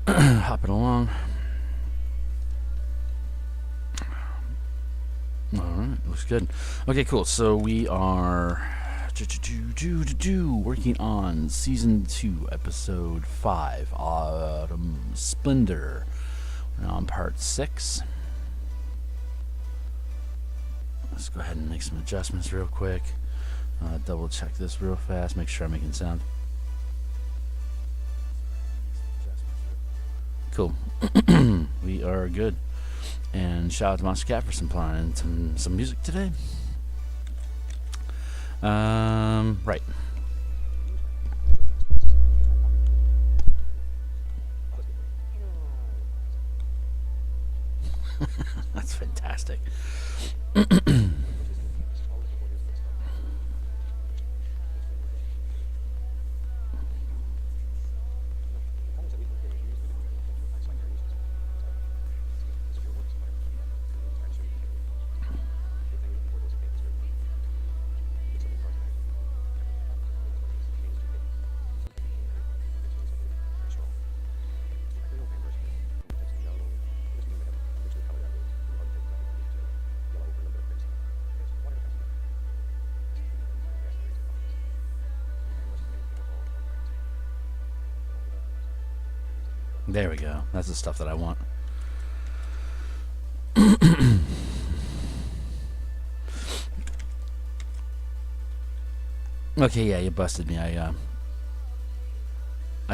Hopping along. Alright, looks good. Okay, cool. So we are working on Season 2, Episode 5, Autumn Splendor. We're on Part 6. Let's go ahead and make some adjustments real quick. Double check this real fast, make sure I'm making sound. Cool. We are good. And shout out to Monster Cat for supplying some music today. Right. That's fantastic. There we go. That's the stuff that I want. Okay, yeah, you busted me. I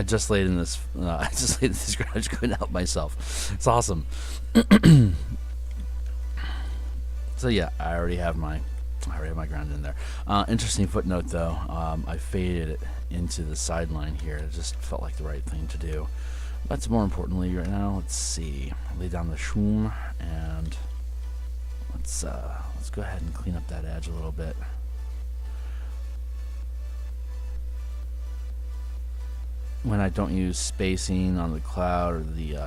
just laid in this. I just laid in this garage. Couldn't help myself. It's awesome. So yeah, I already have my ground in there. Interesting footnote though. I faded it into the sideline here. It just felt like the right thing to do. But more importantly, right now, let's see. Lay down the shroom and let's go ahead and clean up that edge a little bit. When I don't use spacing on the cloud or the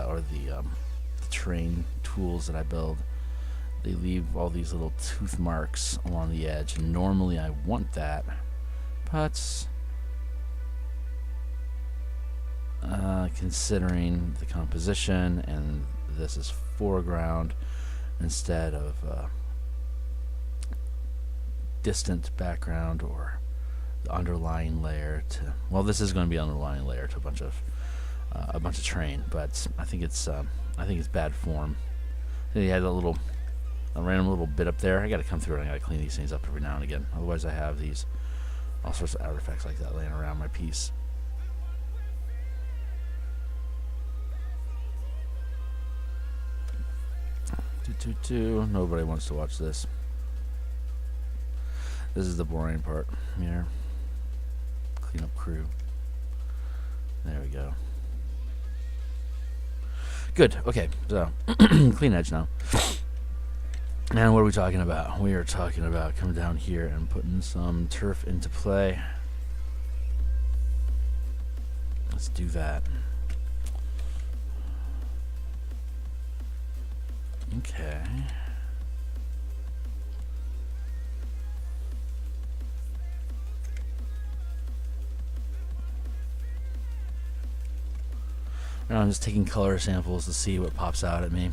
terrain tools that I build, they leave all these little tooth marks along the edge, and normally I want that, but considering the composition and this is foreground instead of distant background or the underlying layer to, well, this is going to be underlying layer to a bunch of terrain, but I think it's bad form. You had a random little bit up there. I got to come through and I got to clean these things up every now and again. Otherwise, I have all sorts of artifacts like that laying around my piece. Nobody wants to watch this. This is the boring part here. Clean up crew. There we go. Good. Okay. So clean edge now. And what are we talking about? We are talking about coming down here and putting some turf into play. Let's do that. Okay. Now I'm just taking color samples to see what pops out at me.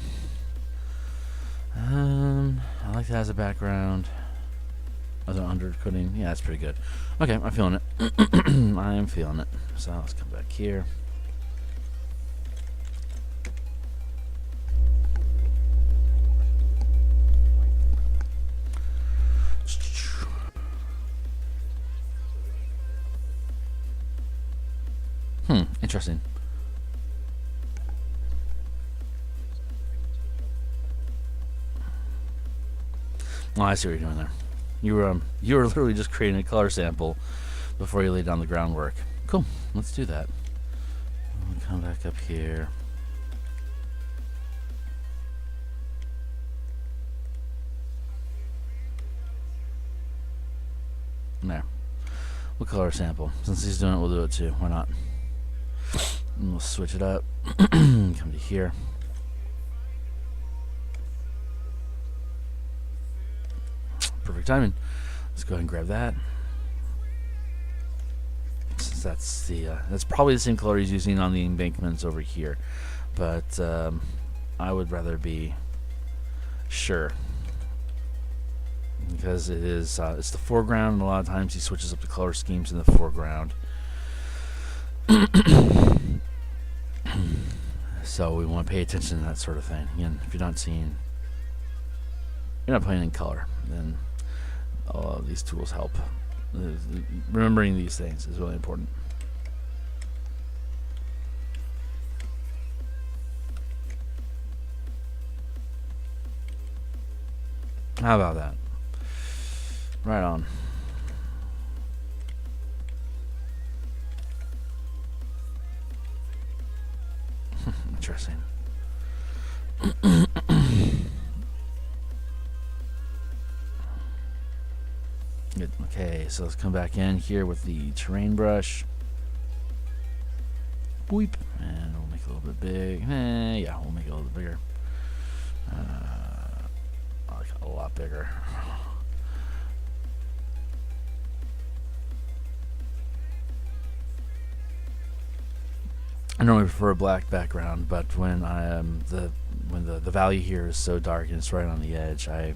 I like that as a background. As an undercoating. Yeah, that's pretty good. Okay, I'm feeling it. I am feeling it. So let's come back here. Interesting. Well, I see what you're doing there. You were literally just creating a color sample before you laid down the groundwork. Cool. Let's do that. We'll come back up here. There. We'll color sample. Since he's doing it, we'll do it too. Why not? And we'll switch it up. Come to here. Perfect timing. Let's go ahead and grab that. Since that's probably the same color he's using on the embankments over here, but I would rather be sure, because it's the foreground, and a lot of times he switches up the color schemes in the foreground. So we want to pay attention to that sort of thing. Again, if you're not playing in color, then all of these tools help. Remembering these things is really important. How about that? Right on. Interesting. Good. Okay, so let's come back in here with the terrain brush. Boop. And we'll make it a little bit big. Yeah, we'll make it a little bit bigger. I like it a lot bigger. I normally prefer a black background, but when the value here is so dark and it's right on the edge, I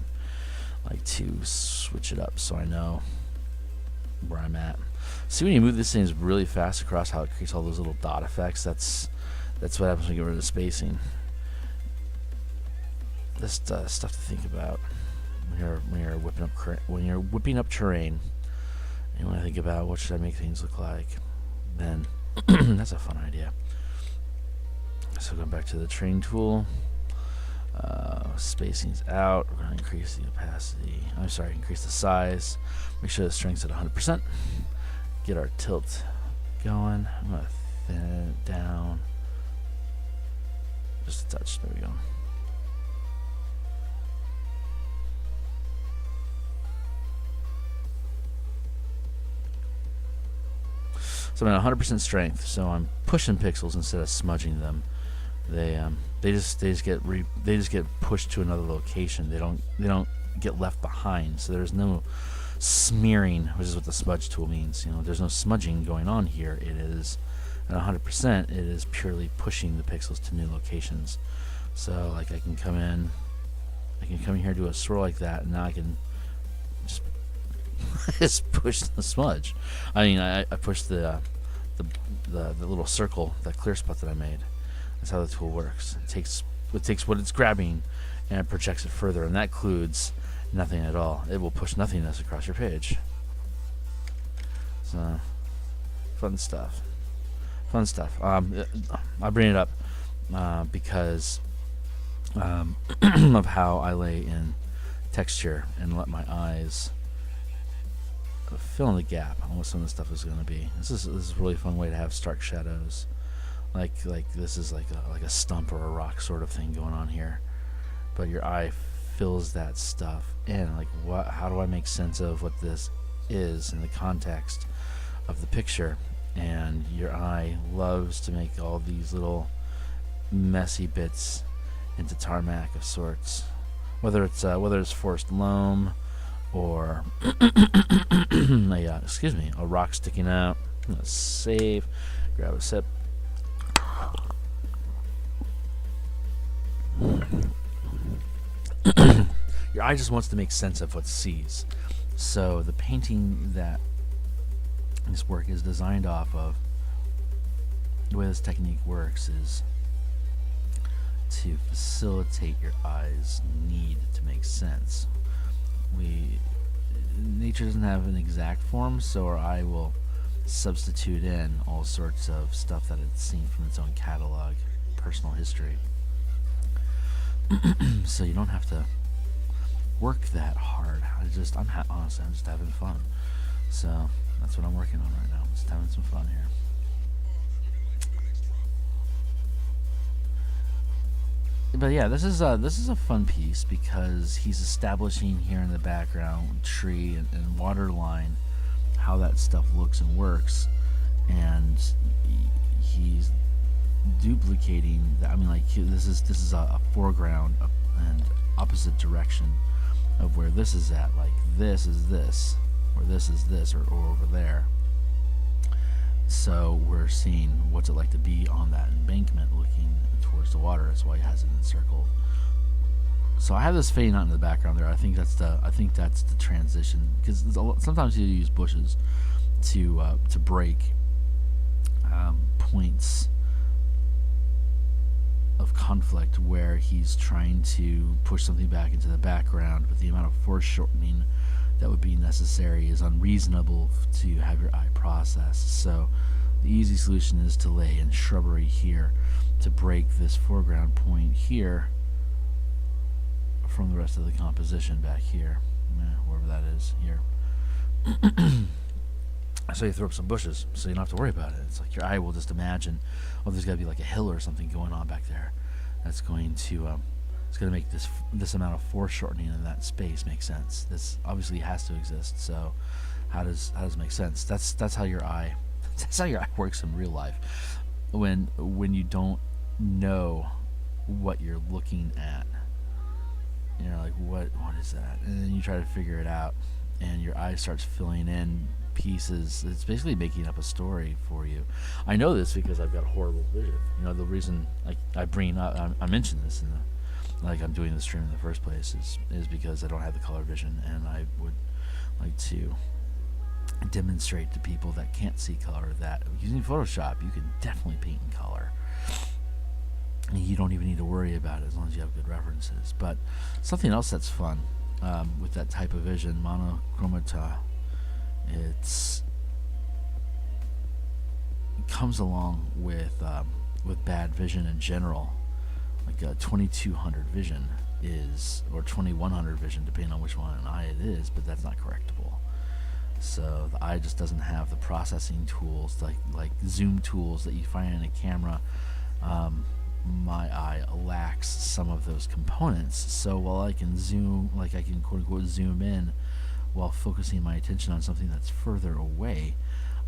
like to switch it up so I know where I'm at. See, when you move this thing really fast across, how it creates all those little dot effects. That's what happens when you get rid of the spacing. Just stuff to think about when you're whipping up terrain. And when I think about what should I make things look like, then that's a fun idea. So going back to the terrain tool, spacing's out. We're going to increase the opacity. Increase the size. Make sure the strength's at 100%. Get our tilt going. I'm going to thin it down just a touch. There we go. So I'm at 100% strength, so I'm pushing pixels instead of smudging them. They just get pushed to another location. They don't get left behind. So there's no smearing, which is what the smudge tool means. There's no smudging going on here. It is at 100%. It is purely pushing the pixels to new locations. So like I can come in here, do a swirl like that, and now I can just push the smudge. I pushed the little circle, that clear spot that I made. That's how the tool works. It takes what it's grabbing and it projects it further, and that includes nothing at all. It will push nothingness across your page. So fun stuff. I bring it up because of how I lay in texture and let my eyes fill in the gap on what some of the stuff is going to be. This is a really fun way to have stark shadows. Like this is like a stump or a rock sort of thing going on here, but your eye fills that stuff in. Like, how do I make sense of what this is in the context of the picture? And your eye loves to make all these little messy bits into tarmac of sorts, whether it's forest loam or a rock sticking out. I'm gonna save, grab a sip. Your eye just wants to make sense of what it sees. So the painting that this work is designed off of, the way this technique works is to facilitate your eye's need to make sense. Nature doesn't have an exact form, so our eye will substitute in all sorts of stuff that it's seen from its own catalog, personal history. So you don't have to work that hard. Honestly, I'm just having fun. So that's what I'm working on right now. I'm just having some fun here. But yeah, this is a fun piece because he's establishing here in the background tree and water line how that stuff looks and works, and he's duplicating that. This is a foreground and opposite direction of where this is at. Like, this is this, or this is this, or over there. So we're seeing what's it like to be on that embankment looking towards the water. That's why he has it encircled. So I have this fading out in the background there. I think that's the transition, because sometimes you use bushes to break points of conflict where he's trying to push something back into the background, but the amount of foreshortening that would be necessary is unreasonable to have your eye process. So the easy solution is to lay in shrubbery here to break this foreground point here from the rest of the composition back here, wherever that is here. So you throw up some bushes, so you don't have to worry about it. It's like your eye will just imagine, oh, there's got to be like a hill or something going on back there. That's going to it's going to make this amount of foreshortening in that space make sense. This obviously has to exist. So how does it make sense? That's how your eye works in real life. When you don't know what you're looking at, you're like, what is that? And then you try to figure it out, and your eye starts filling in pieces. It's basically making up a story for you. I know this because I've got horrible vision. The reason I mentioned this in I'm doing the stream in the first place is because I don't have the color vision, and I would like to demonstrate to people that can't see color that using Photoshop you can definitely paint in color. And you don't even need to worry about it as long as you have good references. But something else that's fun with that type of vision, monochromata, it comes along with bad vision in general. Like a 2200 vision is, or 2100 vision, depending on which one eye it is, but that's not correctable. So the eye just doesn't have the processing tools like zoom tools that you find in a camera. My eye lacks some of those components. So while I can zoom, I can quote unquote zoom in while focusing my attention on something that's further away,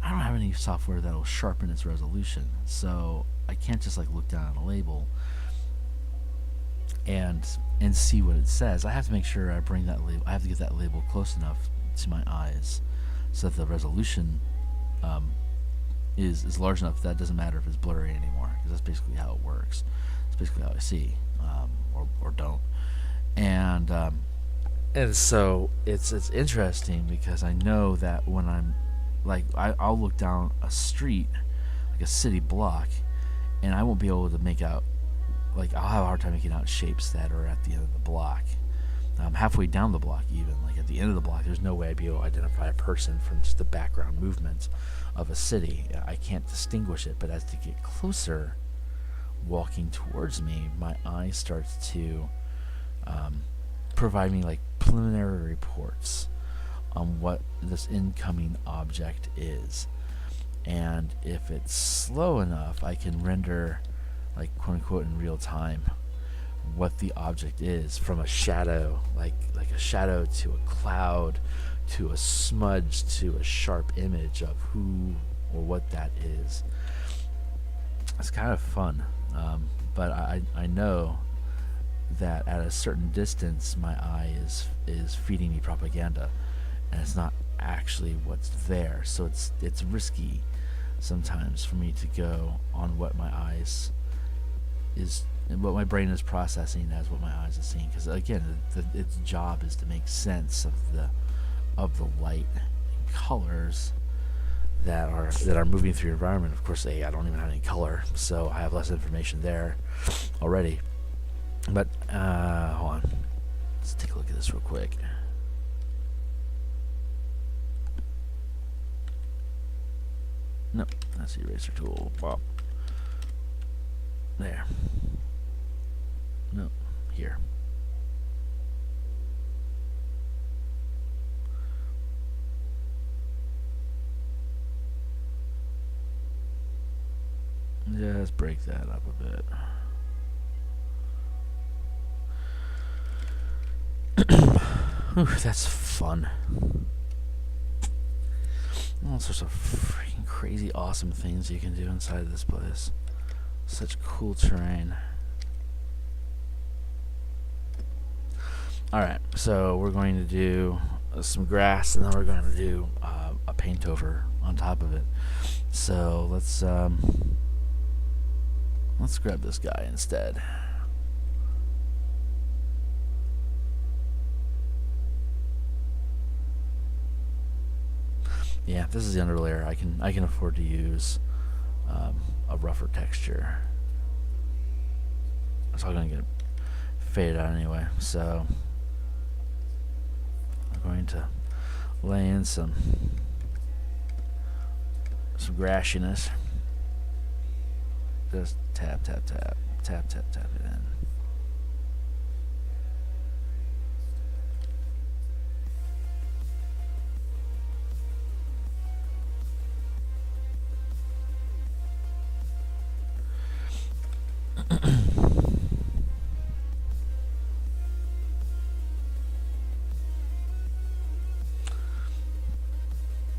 I don't have any software that'll sharpen its resolution. So I can't just look down at a label and see what it says. I have to make sure I bring that label. I have to get that label close enough to my eyes so that the resolution is large enough that it doesn't matter if it's blurry anymore, because that's basically how it works. It's basically how I see, or don't. And so it's interesting because I know that when I'm I'll look down a street, like a city block, and I won't be able to make out, I'll have a hard time making out shapes that are at the end of the block. Halfway down the block even, at the end of the block, there's no way I'd be able to identify a person from just the background movement of a city. I can't distinguish it, but as to get closer, walking towards me, my eye starts to provide me preliminary reports on what this incoming object is. And if it's slow enough, I can render, quote unquote, in real time what the object is, from a shadow, like a shadow, to a cloud, to a smudge, to a sharp image of who or what that is. It's kind of fun, but I know that at a certain distance my eye is feeding me propaganda, and it's not actually what's there. So it's risky sometimes for me to go on what my eyes is, and what my brain is processing as what my eyes are seeing, because again, its job is to make sense of the light and colors that are moving through your environment. Of course, I don't even have any color, so I have less information there already. But hold on, let's take a look at this real quick. Nope, that's the eraser tool. Wow. There. No, here. Just break that up a bit. Ooh, that's fun. All sorts of freaking crazy awesome things you can do inside of this place. Such cool terrain. Alright, so we're going to do some grass, and then we're going to do a paint over on top of it. So let's grab this guy instead. Yeah, this is the underlayer. I can afford to use a rougher texture. It's all gonna get faded out anyway. So I'm going to lay in some grassiness. Just tap it in.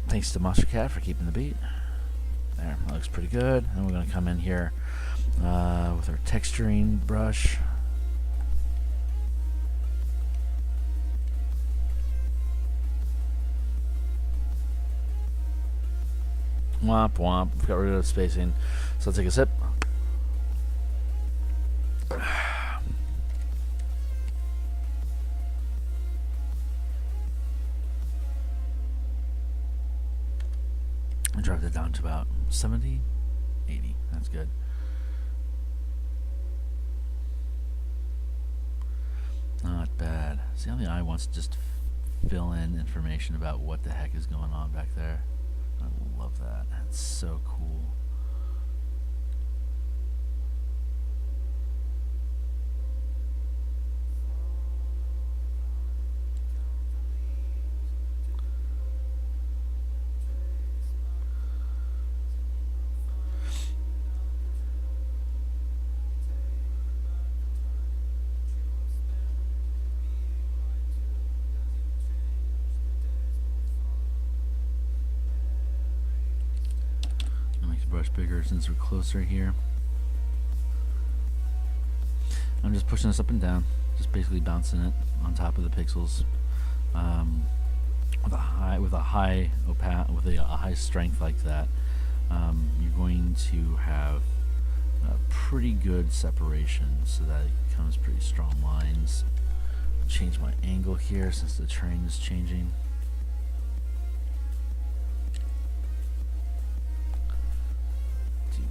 Thanks to Monster Cat for keeping the beat. There, that looks pretty good. And we're going to come in here with our texturing brush. Womp womp. Got rid of spacing. So let's take a sip. I dropped it down to about 70, 80. That's good. Not bad. See how the eye wants to just fill in information about what the heck is going on back there. I love that. That's so cool. Brush bigger since we're closer here. I'm just pushing this up and down, just basically bouncing it on top of the pixels with a high strength like that. You're going to have a pretty good separation, so that it becomes pretty strong lines. Change my angle here since the terrain is changing.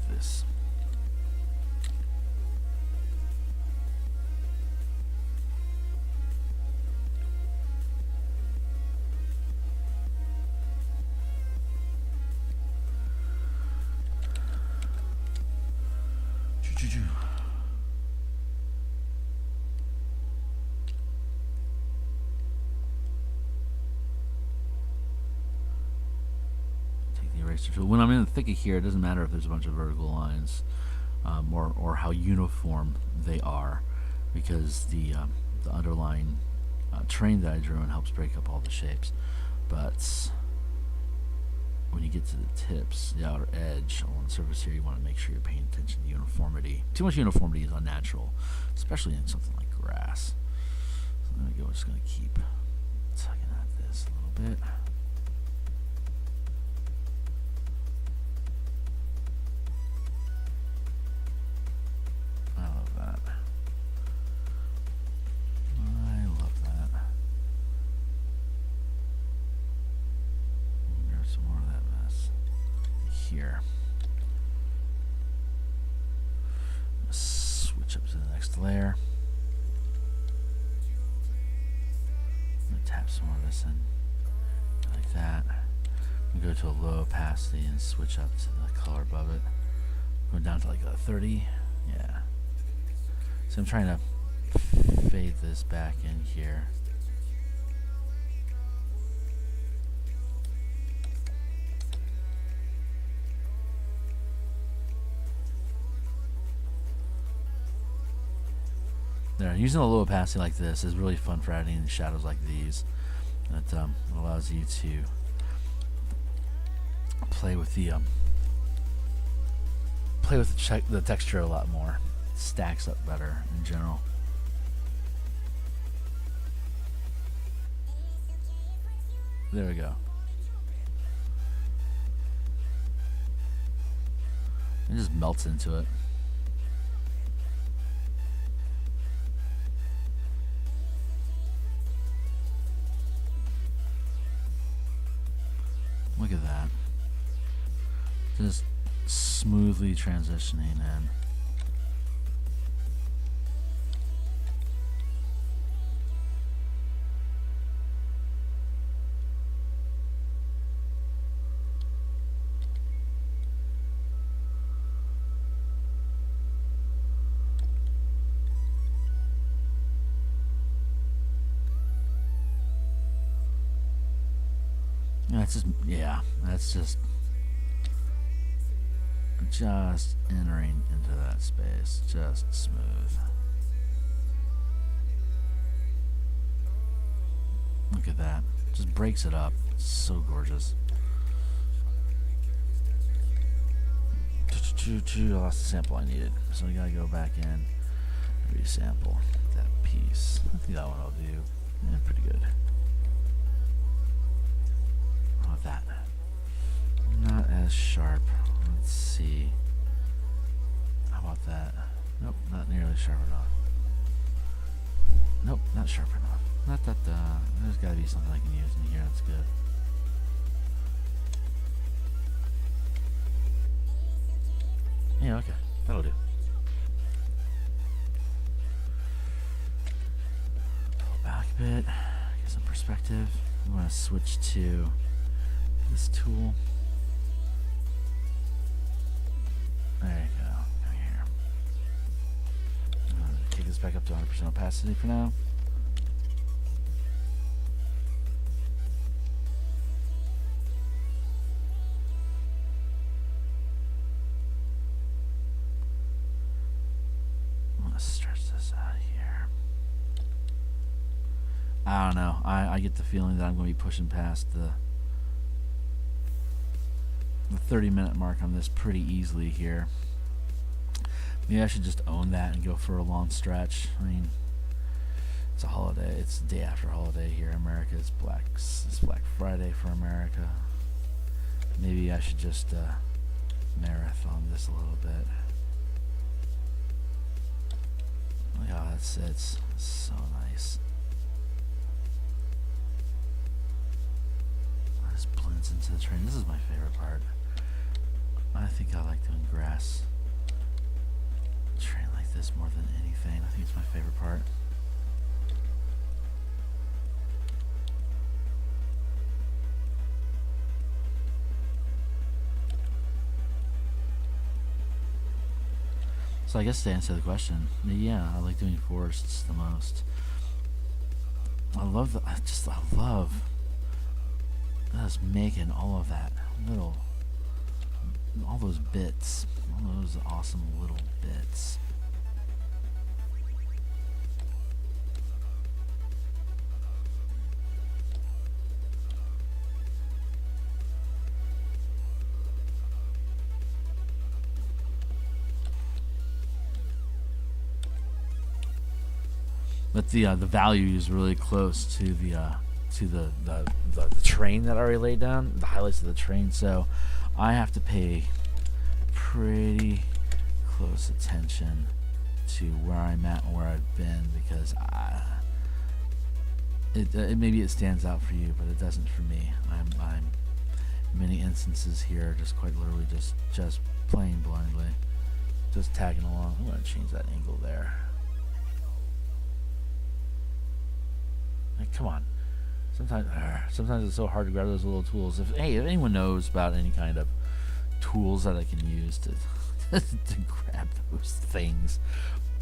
This. When I'm in the thicket here, it doesn't matter if there's a bunch of vertical lines or how uniform they are, because the underlying terrain that I drew in helps break up all the shapes. But when you get to the tips, the outer edge on the surface here, you want to make sure you're paying attention to uniformity. Too much uniformity is unnatural, especially in something like grass. So there we go. We're just going to keep tugging at this a little bit. Here. Switch up to the next layer. I'm going to tap some more of this in, like that. I'm going to go to a low opacity and switch up to the color above it. Go down to like a 30. Yeah. So I'm trying to fade this back in here. There, using a low opacity like this is really fun for adding shadows like these. That allows you to play with the texture a lot more. It stacks up better in general. There we go. It just melts into it. Look at that. Just smoothly transitioning in. That's just, yeah, that's just entering into that space, just smooth. Look at that, just breaks it up. It's so gorgeous. I lost the sample I needed, so I gotta go back in, resample that piece. I think that one will do. Yeah, pretty good. How about that? Not as sharp. Let's see. How about that? Nope, not nearly sharp enough. Nope, not sharp enough. Not that. There's got to be something I can use in here. That's good. Yeah, okay, that'll do. Pull back a bit. Get some perspective. I'm gonna switch to this tool. There you go. Come here. I'm gonna kick this back up to 100% opacity for now. I'm gonna stretch this out here. I don't know. I get the feeling that I'm going to be pushing past the 30-minute mark on this pretty easily here. Maybe I should just own that and go for a long stretch. I mean, it's a holiday. It's the day after holiday here in America. It's Black Friday for America. Maybe I should just marathon this a little bit. Oh, that's it's so nice. This blends into the terrain. This is my favorite part. I think I like doing grass terrain like this more than anything. I think it's my favorite part. So I guess to answer the question, yeah, I like doing forests the most. I love just making all of that little, all those bits, all those awesome little bits. But the value is really close to the terrain that I already laid down, the highlights of the terrain. So I have to pay pretty close attention to where I'm at and where I've been, because maybe it stands out for you, but it doesn't for me. I'm in many instances here just quite literally just playing blindly, just tagging along. I'm gonna change that angle there. Like, come on. Sometimes it's so hard to grab those little tools. If anyone knows about any kind of tools that I can use to to grab those things,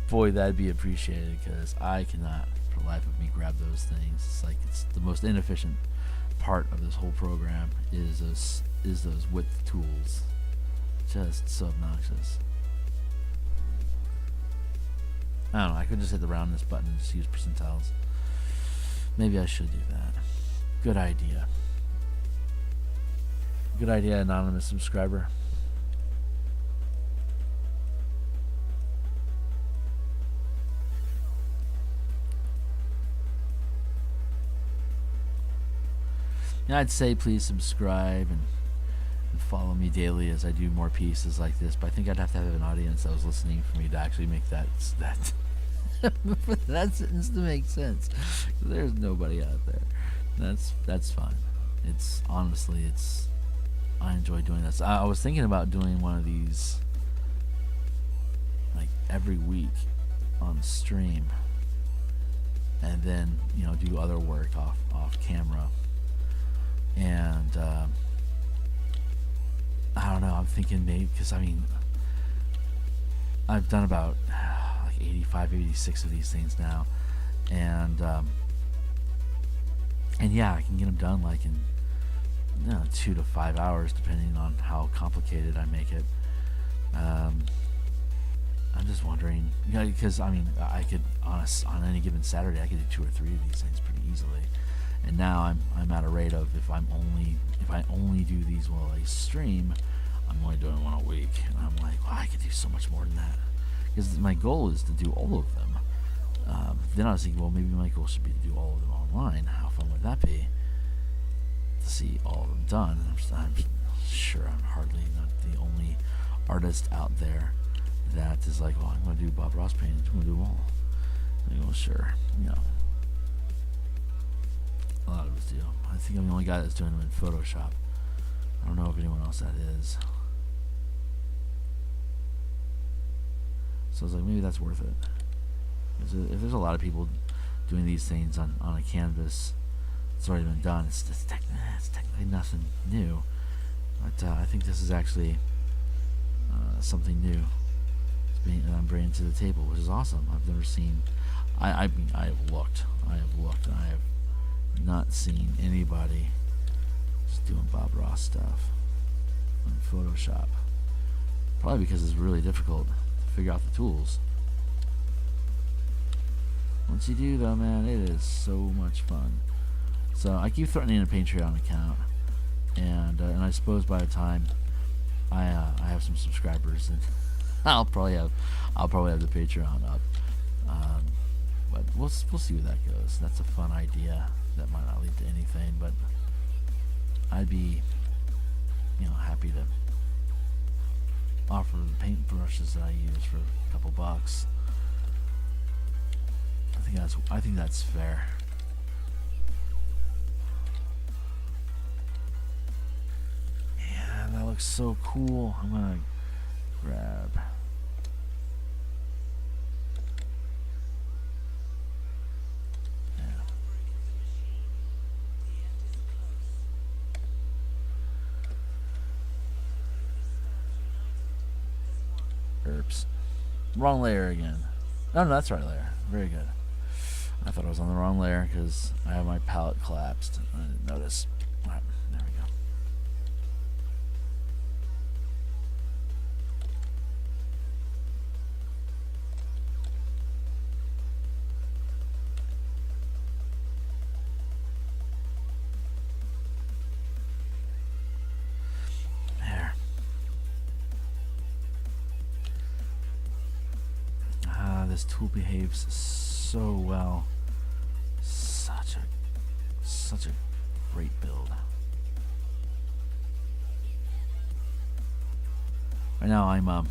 boy, that'd be appreciated, because I cannot, for the life of me, grab those things. It's like it's the most inefficient part of this whole program is those width tools. Just so obnoxious. I don't know. I could just hit the roundness button and just use percentiles. Maybe I should do that. Good idea. Good idea, anonymous subscriber. And I'd say please subscribe and follow me daily as I do more pieces like this. But I think I'd have to have an audience that was listening for me to actually make that that sentence to make sense. There's nobody out there. That's fine. It's honestly, I enjoy doing this. I was thinking about doing one of these like every week on stream, and then do other work off camera. And I don't know. I'm thinking maybe because I've done about like 85, 86 of these things now, and yeah, I can get them done like in 2 to 5 hours, depending on how complicated I make it. I'm just wondering, because I could on any given Saturday I could do 2 or 3 of these things pretty easily. And now I'm at a rate of if I only do these while I stream, I'm only doing one a week, and I'm like, well, I could do so much more than that, because my goal is to do all of them. Then I was thinking, well, maybe my goal should be to do all of them online. How fun would that be to see all of them done? I'm sure I'm hardly not the only artist out there that is like, well, I'm going to do Bob Ross paintings. I'm going to do them all. I go, sure, a lot of us do. I think I'm the only guy that's doing them in Photoshop. I don't know if anyone else that is. So I was like, maybe that's worth it. If there's a lot of people doing these things on a canvas, it's already been done. It's technically nothing new. But I think this is actually something new I'm bringing to the table, which is awesome. I've never seen. I have looked, and I have not seen anybody just doing Bob Ross stuff on Photoshop. Probably because it's really difficult to figure out the tools. Once you do, though, man, it is so much fun. So I keep threatening a Patreon account, and I suppose by the time I have some subscribers, and I'll probably have the Patreon up. But we'll see where that goes. That's a fun idea that might not lead to anything, but I'd be happy to offer the paintbrushes that I use for a couple bucks. I think that's fair. Yeah, that looks so cool. I'm gonna grab. Oops. Wrong layer again. Oh, no, that's the right layer. Very good. I thought I was on the wrong layer because I have my palette collapsed. I didn't notice. Alright, there we go. There. This tool behaves so well. Such a great build. Right now I'm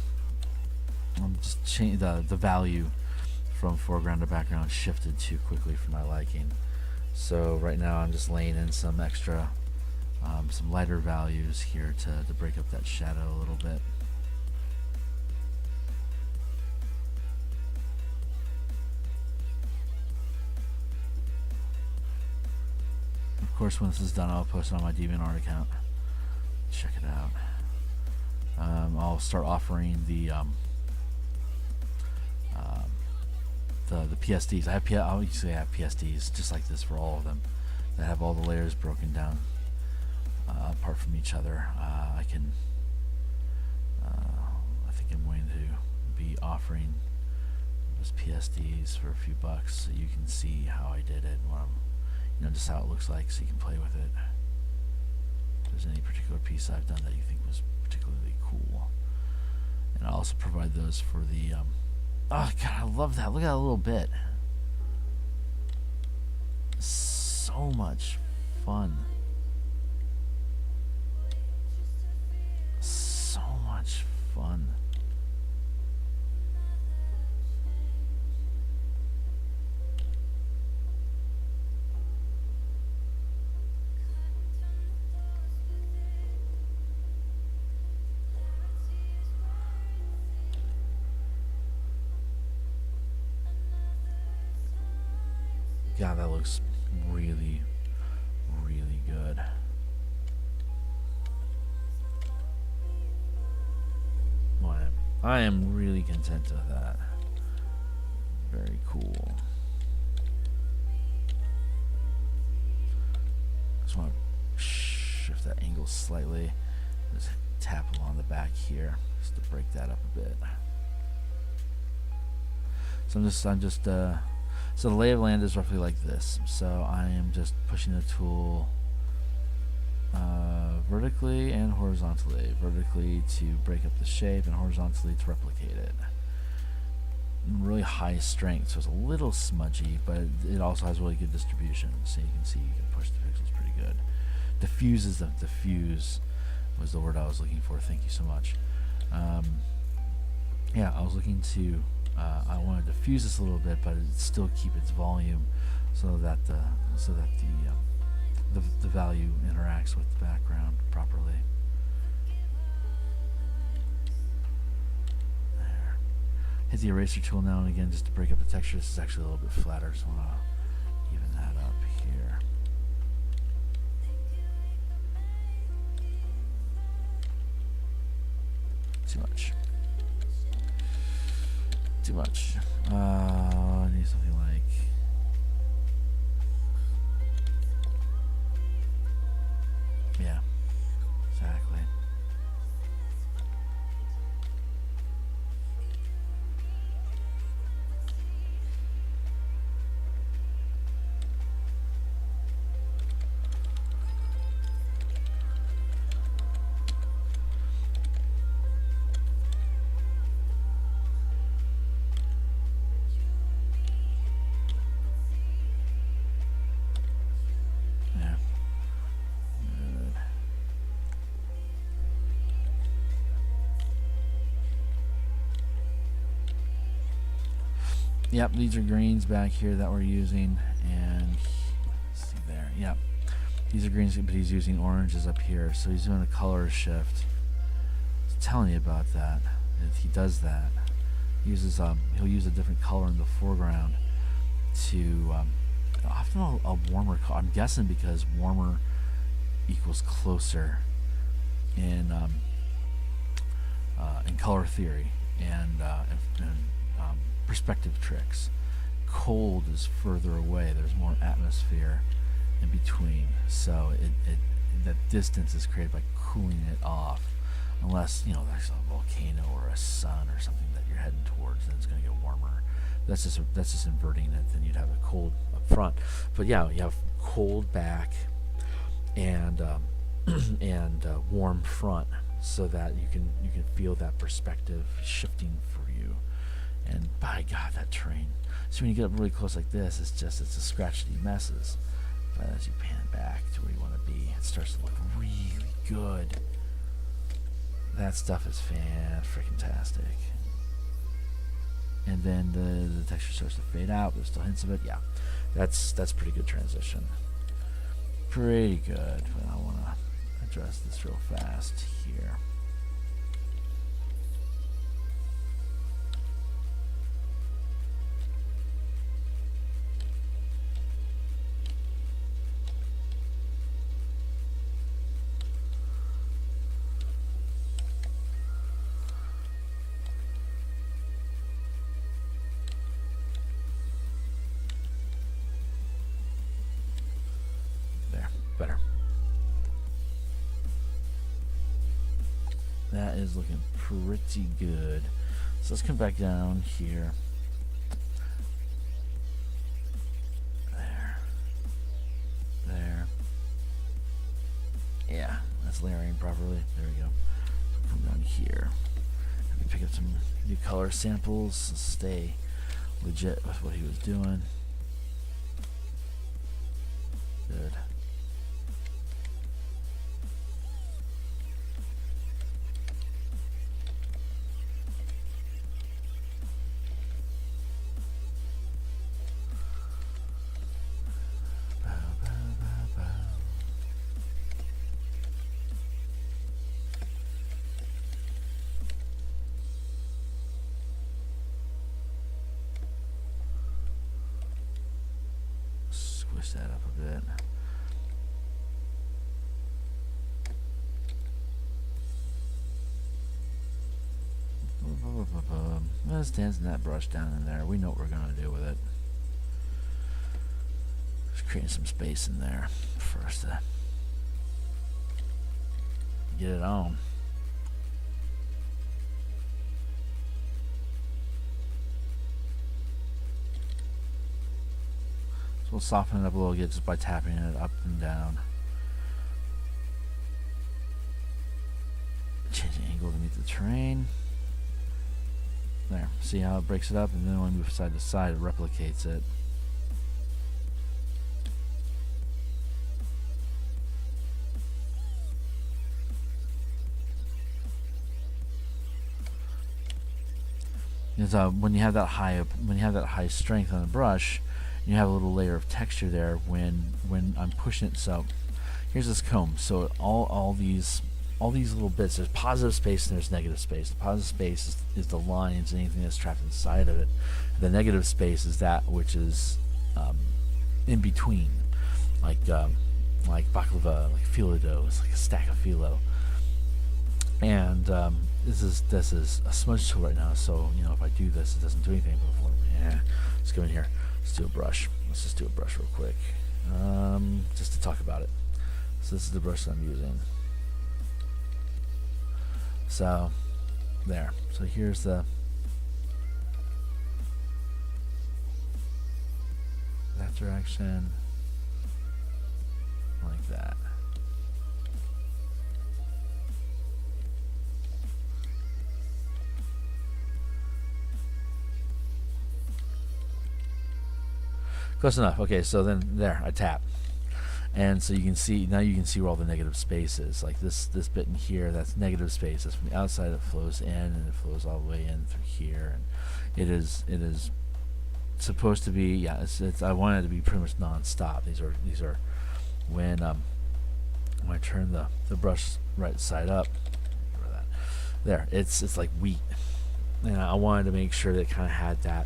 just changing the value from foreground to background shifted too quickly for my liking. So right now I'm just laying in some extra some lighter values here to break up that shadow a little bit. Of course, when this is done, I'll post it on my DeviantArt account. Check it out. I'll start offering the PSDs. I obviously have PSDs just like this for all of them that have all the layers broken down apart from each other. I think I'm going to be offering those PSDs for a few bucks so you can see how I did it. Just how it looks like, so you can play with it. If there's any particular piece I've done that you think was particularly cool. And I'll also provide those for the oh god, I love that. Look at that little bit. So much fun. fun. God, that looks really, really good. Well, I am really content with that. Very cool. Just want to shift that angle slightly. Just tap along the back here just to break that up a bit. So so the lay of land is roughly like this. So I am just pushing the tool vertically and horizontally. Vertically to break up the shape, and horizontally to replicate it. Really high strength, so it's a little smudgy, but it also has really good distribution. So you can see you can push the pixels pretty good. Diffuse was the word I was looking for. Thank you so much. Yeah, I was looking to. I want to diffuse this a little bit, but still keep its volume, so that the value interacts with the background properly. There. Hit the eraser tool now and again just to break up the texture. This is actually a little bit flatter, so I want to even that up here. Too much. Too much. I need something like. Yeah, exactly. Yep, these are greens back here that we're using, and let's see there. Yep, these are greens, but he's using oranges up here, so he's doing a color shift. I was telling you about that. He does that. He uses he'll use a different color in the foreground to often a warmer color. I'm guessing because warmer equals closer in color theory and perspective tricks. Cold is further away. There's more atmosphere in between, so that distance is created by cooling it off. Unless there's a volcano or a sun or something that you're heading towards, then it's going to get warmer. That's just inverting it. Then you'd have a cold up front. But yeah, you have cold back and warm front, so that you can feel that perspective shifting for you. And by God, that terrain. So when you get up really close like this, it's a scratchety messes. But as you pan back to where you want to be, it starts to look really good. That stuff is fan-freaking-tastic. And then the texture starts to fade out. There's still hints of it. Yeah, that's pretty good transition. Pretty good. But I want to address this real fast here. Better. That is looking pretty good. So let's come back down here. There. Yeah, that's layering properly. There we go. Come down here. Let me pick up some new color samples. Stay legit with what he was doing. Good. brush that up a bit. Let's dancing that brush down in there. We know what we're going to do with it. Just creating some space in there for us to get it on. So we'll soften it up a little bit just by tapping it up and down. Change the angle to meet the terrain. There. See how it breaks it up, and then when we move side to side, it replicates it. Because when you have that high strength on the brush, you have a little layer of texture there when I'm pushing it. So here's this comb. So all these little bits, there's positive space and there's negative space. The positive space is the lines and anything that's trapped inside of it. The negative space is that which is in between, like baklava, like phyllo dough. It's like a stack of phyllo. And this is a smudge tool right now. So if I do this, it doesn't do anything. Before, let's go in here. Let's do a brush. Let's just do a brush real quick, just to talk about it. So this is the brush that I'm using. So there. So here's that direction, like that. Close enough. Okay, so then there, I tap. And so you can see, now you can see where all the negative space is. Like this bit in here, that's negative space. That's from the outside, it flows in, and it flows all the way in through here. And it is supposed to be, yeah, I want it to be pretty much non-stop. These are when I turn the brush right side up, there, it's like wheat. And I wanted to make sure that it kind of had that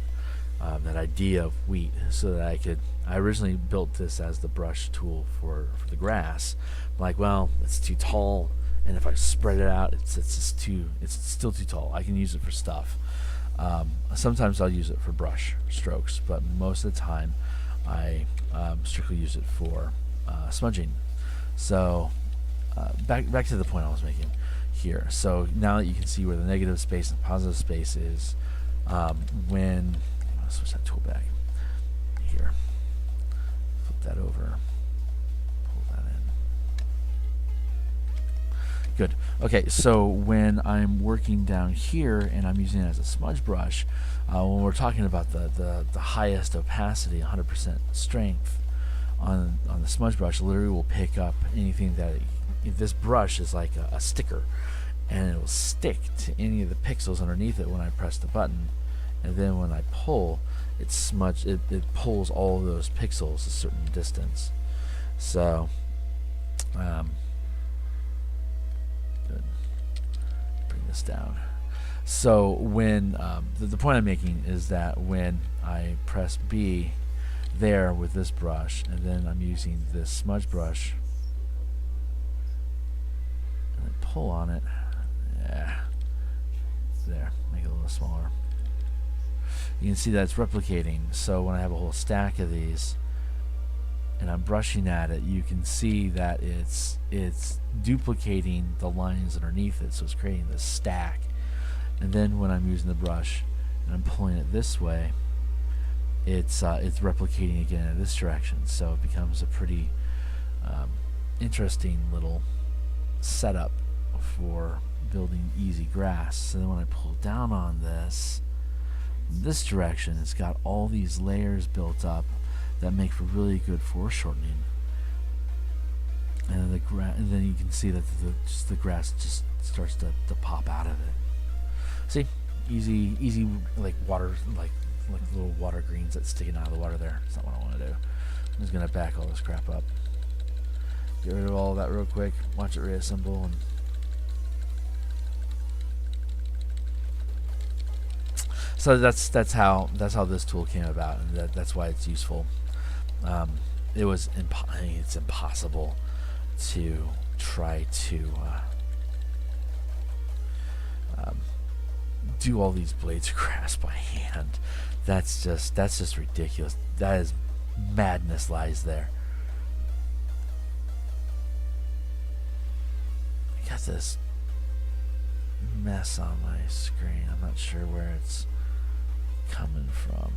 idea of wheat, so that I originally built this as the brush tool for the grass. I'm like, well, it's too tall, and if I spread it out, it's still too tall. I can use it for stuff. Sometimes I'll use it for brush strokes, but most of the time I strictly use it for smudging. So back to the point I was making here. So now that you can see where the negative space and positive space is, when switch that tool back here, flip that over, pull that in. Good. Okay, so when I'm working down here and I'm using it as a smudge brush, when we're talking about the highest opacity, 100% strength on the smudge brush, literally will pick up anything that if this brush is like a sticker, and it will stick to any of the pixels underneath it when I press the button. And then when I pull, it pulls all of those pixels a certain distance. So, good. Bring this down. So when the point I'm making is that when I press B there with this brush, and then I'm using this smudge brush, and I pull on it, there, make it a little smaller. You can see that it's replicating. So when I have a whole stack of these and I'm brushing at it, you can see that it's duplicating the lines underneath it, so it's creating this stack. And then when I'm using the brush and I'm pulling it this way, it's replicating again in this direction. So it becomes a pretty interesting little setup for building easy grass. So then when I pull down on this direction, it's got all these layers built up that make for really good foreshortening. And then you can see that the grass just starts to pop out of it. See, easy like water, like little water greens that's sticking out of the water there. That's not what I want to do. I'm just gonna back all this crap up, get rid of all of that real quick, watch it reassemble, and so that's how this tool came about, and that's why it's useful. it was I mean, it's impossible to try to do all these blades of grass by hand. That's just ridiculous. That is madness lies there. I got this mess on my screen. I'm not sure where it's coming from.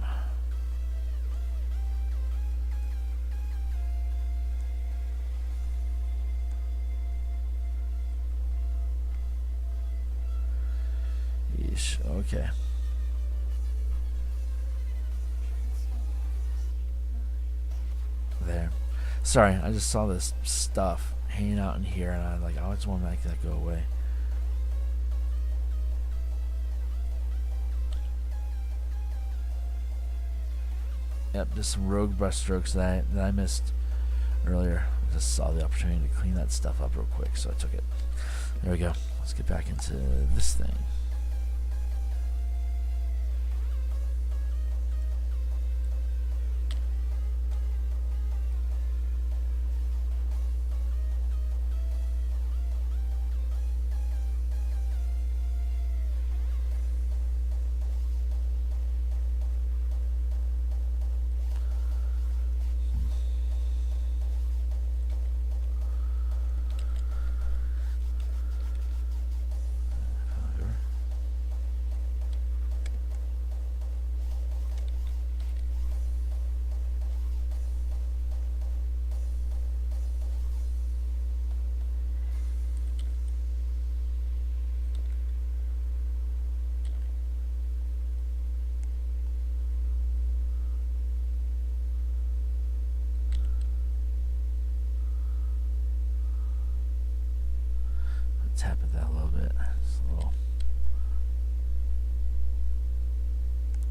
Yeesh, okay. There. Sorry, I just saw this stuff hanging out in here, and I was like, I just want to make that go away. Yep, just some rogue brushstrokes that I missed earlier. I just saw the opportunity to clean that stuff up real quick, so I took it. There we go. Let's get back into this thing. Tap at that a little bit. It's a little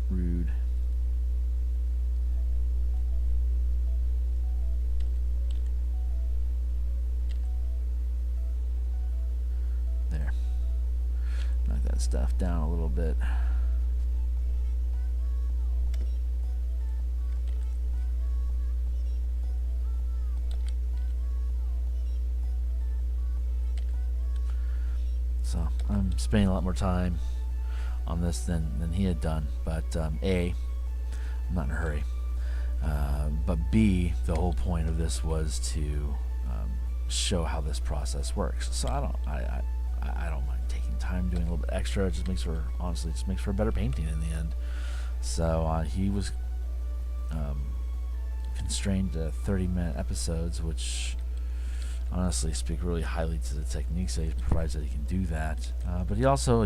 rude. There. Knock that stuff down a little bit. So I'm spending a lot more time on this than he had done, but A, I'm not in a hurry, but B, the whole point of this was to show how this process works. So I don't mind taking time doing a little bit extra. It just makes for, honestly, just makes for a better painting in the end. So he was constrained to 30-minute episodes, which honestly speak really highly to the techniques that he provides that he can do that. But he also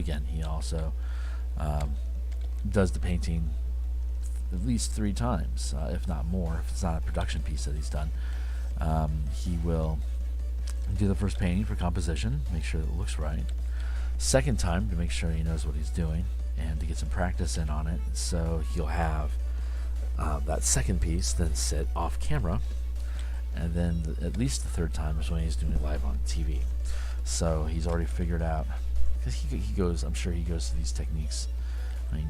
does the painting at least 3 times, if not more, if it's not a production piece that he's done. He will do the first painting for composition, make sure that it looks right. Second time to make sure he knows what he's doing and to get some practice in on it. So he'll have that second piece then sit off camera, and then at least the third time is when he's doing it live on TV. So he's already figured out, because he goes, I'm sure he goes to these techniques. I mean,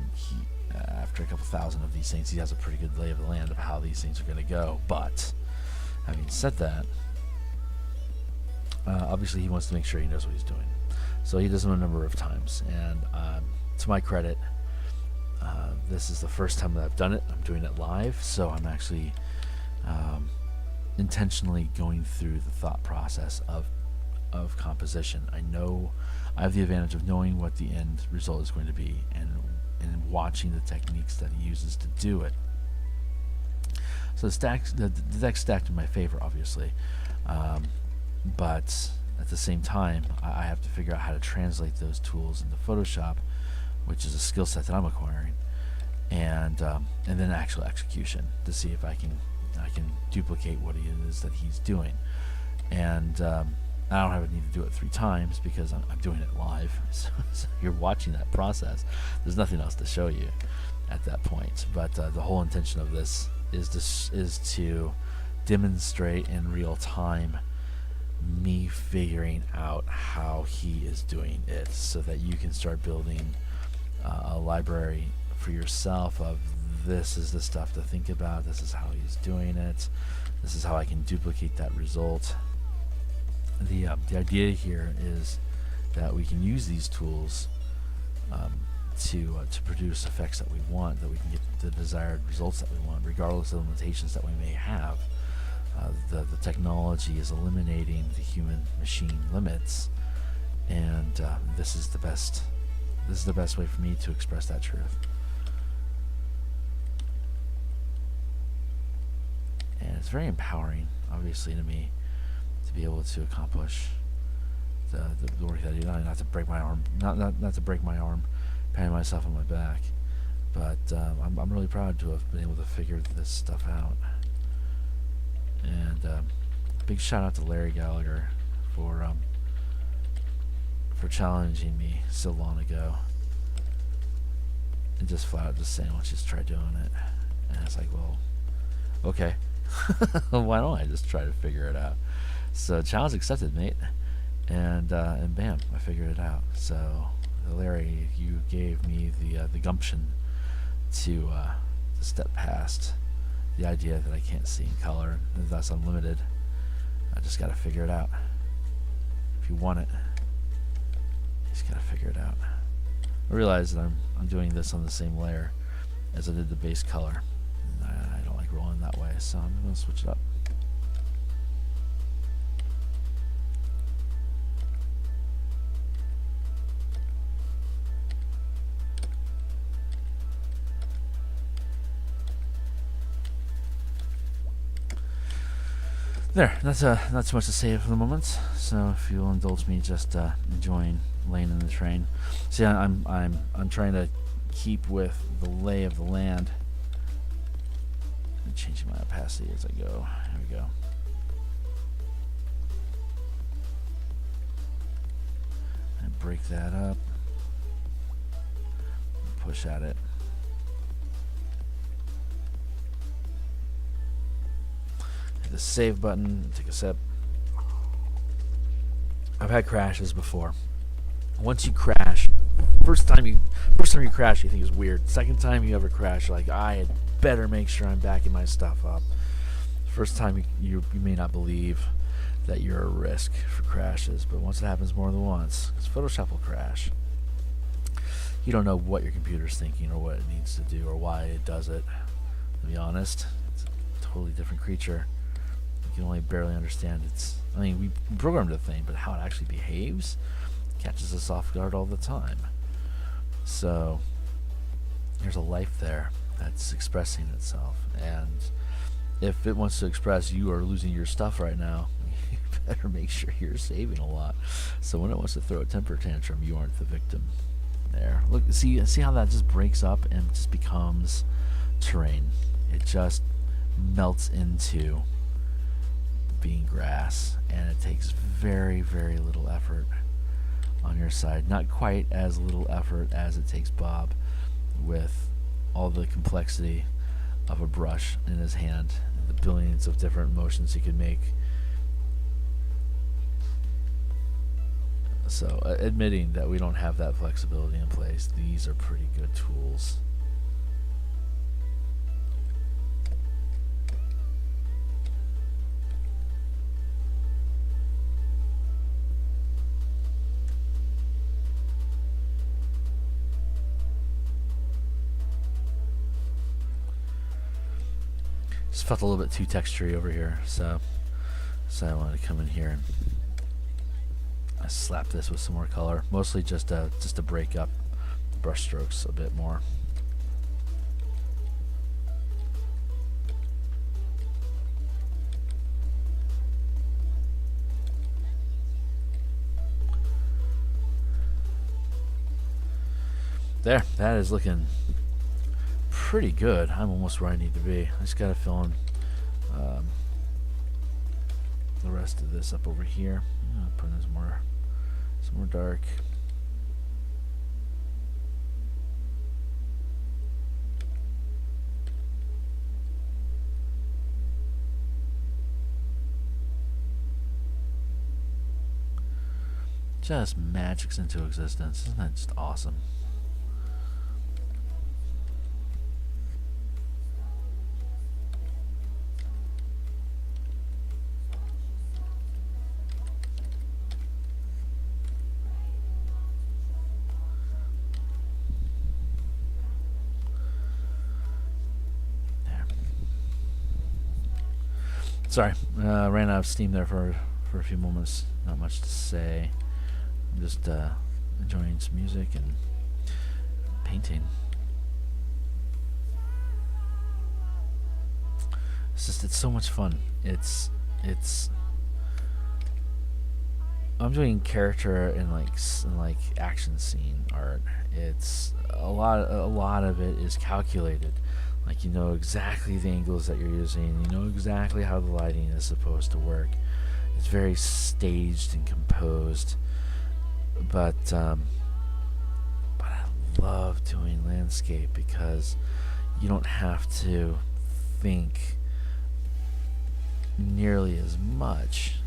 after a couple thousand of these things, he has a pretty good lay of the land of how these things are going to go. But having said that, obviously he wants to make sure he knows what he's doing. So he does them a number of times, and to my credit, this is the first time that I've done it. I'm doing it live, so I'm actually intentionally going through the thought process of composition. I know I have the advantage of knowing what the end result is going to be, and watching the techniques that he uses to do it. So the deck's stacked in my favor, obviously, but at the same time, I have to figure out how to translate those tools into Photoshop, which is a skill set that I'm acquiring, and then actual execution to see if I can duplicate what it is that he's doing. And I don't have a need to do it 3 times because I'm doing it live. So you're watching that process. There's nothing else to show you at that point. But the whole intention of this is to demonstrate in real time me figuring out how he is doing it, so that you can start building a library for yourself of, this is the stuff to think about, this is how he's doing it, this is how I can duplicate that result. The idea here is that we can use these tools to produce effects that we want, that we can get the desired results that we want, regardless of the limitations that we may have. The technology is eliminating the human-machine limits, and this is the best way for me to express that truth. And it's very empowering, obviously, to me to be able to accomplish the work that I do. Not to break my arm, not to break my arm, patting myself on my back, but I'm really proud to have been able to figure this stuff out. And big shout out to Larry Gallagher for challenging me so long ago, and just flat out just saying, "Let's just try doing it." And it's like, well, okay, why don't I just try to figure it out? So challenge accepted, mate. And bam, I figured it out. So Larry, you gave me the gumption to step past the idea that I can't see in color, and thus unlimited. I just gotta figure it out. If you want it, you just gotta figure it out. I realize that I'm doing this on the same layer as I did the base color. And I don't like rolling that way, so I'm gonna switch it up. There, that's not too much to say for the moment. So if you'll indulge me, just enjoying laying in the train. See, I'm trying to keep with the lay of the land. I'm changing my opacity as I go. Here we go. And break that up. Push at it. The save button, take a sip. I've had crashes before. Once you crash, first time you crash, you think it's weird. Second time you ever crash, you're like, I had better make sure I'm backing my stuff up. First time you may not believe that you're at risk for crashes, but once it happens more than once, because Photoshop will crash. You don't know what your computer's thinking or what it needs to do or why it does it. To be honest, it's a totally different creature. You can only barely understand its. I mean, we programmed the thing, but how it actually behaves catches us off guard all the time. So there's a life there that's expressing itself, and if it wants to express you are losing your stuff right now, you better make sure you're saving a lot. So when it wants to throw a temper tantrum, you aren't the victim. There, look, see how that just breaks up and just becomes terrain. It just melts into being grass, and it takes very, very little effort on your side. Not quite as little effort as it takes Bob with all the complexity of a brush in his hand and the billions of different motions he could make. So admitting that we don't have that flexibility in place, these are pretty good tools. Just felt a little bit too textury over here, so I wanted to come in here and I slap this with some more color, mostly just to break up the brush strokes a bit more. There, that is looking pretty good. I'm almost where I need to be. I just gotta fill in the rest of this up over here. Put in some more dark. Just magics into existence. Isn't that just awesome? Sorry, ran out of steam there for a few moments. Not much to say. I'm just enjoying some music and painting. It's so much fun. It's I'm doing character and like action scene art. It's a lot of it is calculated. Like, you know exactly the angles that you're using. You know exactly how the lighting is supposed to work. It's very staged and composed. But I love doing landscape because you don't have to think nearly as much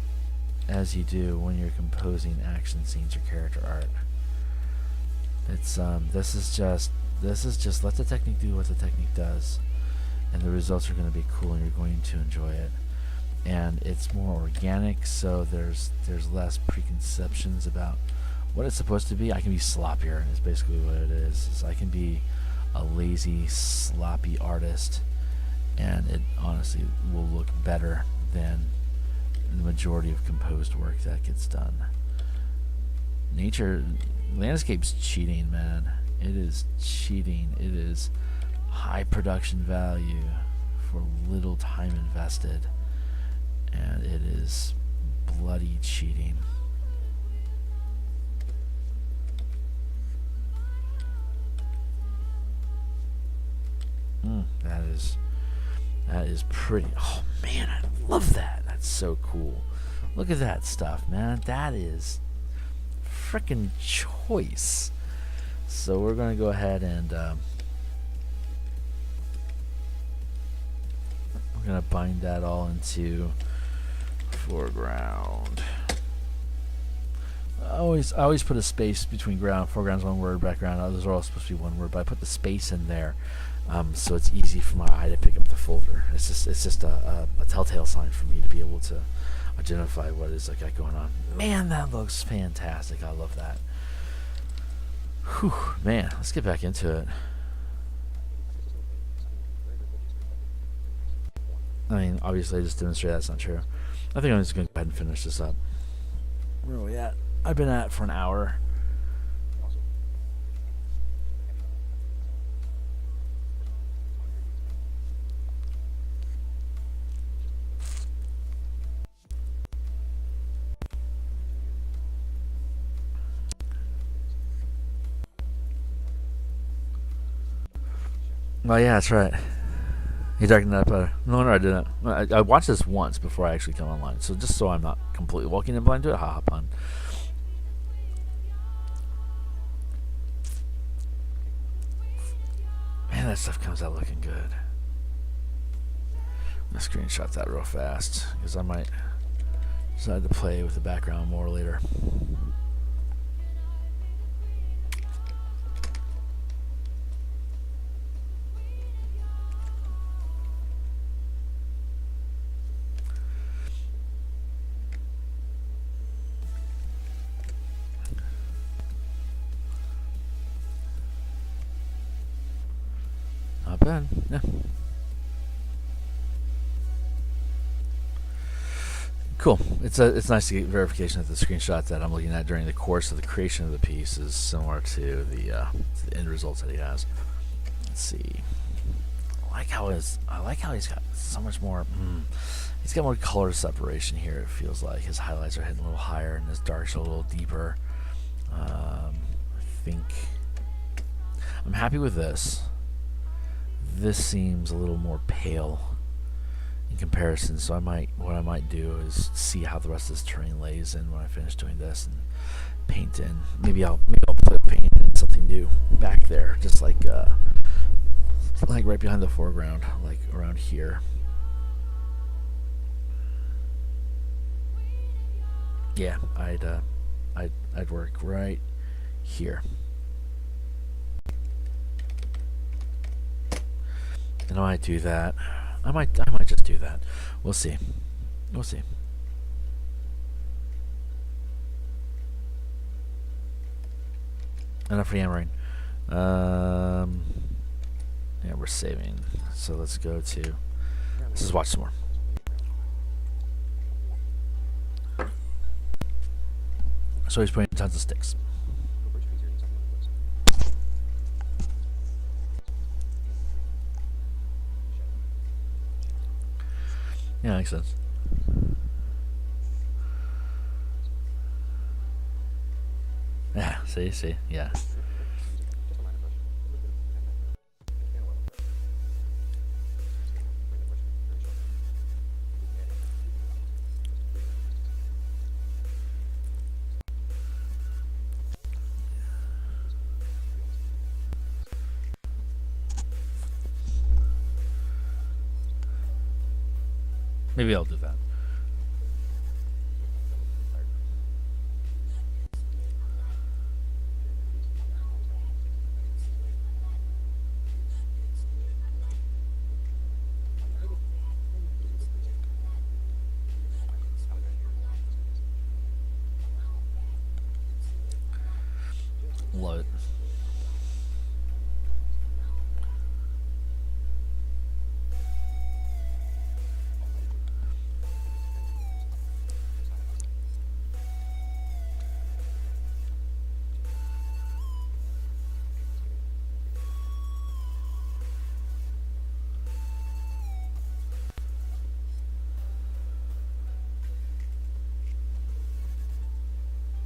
as you do when you're composing action scenes or character art. It's this is just let the technique do what the technique does, and the results are going to be cool and you're going to enjoy it. And it's more organic, so there's less preconceptions about what it's supposed to be. I can be sloppier is basically what it is I can be a lazy, sloppy artist, and it honestly will look better than the majority of composed work that gets done. Landscape's cheating, man. It is cheating. It is high production value for little time invested, and it is bloody cheating. That is pretty. Oh man, I love that. That's so cool. Look at that stuff, man. That is frickin' choice. So we're gonna go ahead and we're gonna bind that all into foreground. I always put a space between foreground's one word, background, others are all supposed to be one word, but I put the space in there so it's easy for my eye to pick up the folder. It's just a telltale sign for me to be able to identify what is I got going on. Man, that looks fantastic. I love that. Whew, man, let's get back into it. I mean, obviously I just demonstrated that's not true. I think I'm just going to go ahead and finish this up. Where are we at? I've been at it for an hour. Oh yeah, that's right. You darkened that better. No, I didn't. I watched this once before I actually come online. So just so I'm not completely walking in blind to it, haha, pun. Man, that stuff comes out looking good. I'm gonna screenshot that real fast because I might decide to play with the background more later. Not bad, yeah. Cool. It's nice to get verification that the screenshot that I'm looking at during the course of the creation of the piece is similar to the end results that he has. Let's see. I like how he's got so much more. He's got more color separation here. It feels like his highlights are hitting a little higher and his darks are a little deeper. I think I'm happy with this. This seems a little more pale in comparison, so what I might do is see how the rest of this terrain lays in when I finish doing this and paint in. Maybe I'll put paint in something new back there, just like right behind the foreground, like around here. Yeah, I'd work right here. And I might do that. I might just do that. We'll see. We'll see. Enough yammering. Yeah, we're saving. So let's go to. Let's just watch some more. So he's putting tons of sticks. Yeah, makes sense. Yeah, see, yeah. Maybe I'll do that. Love it.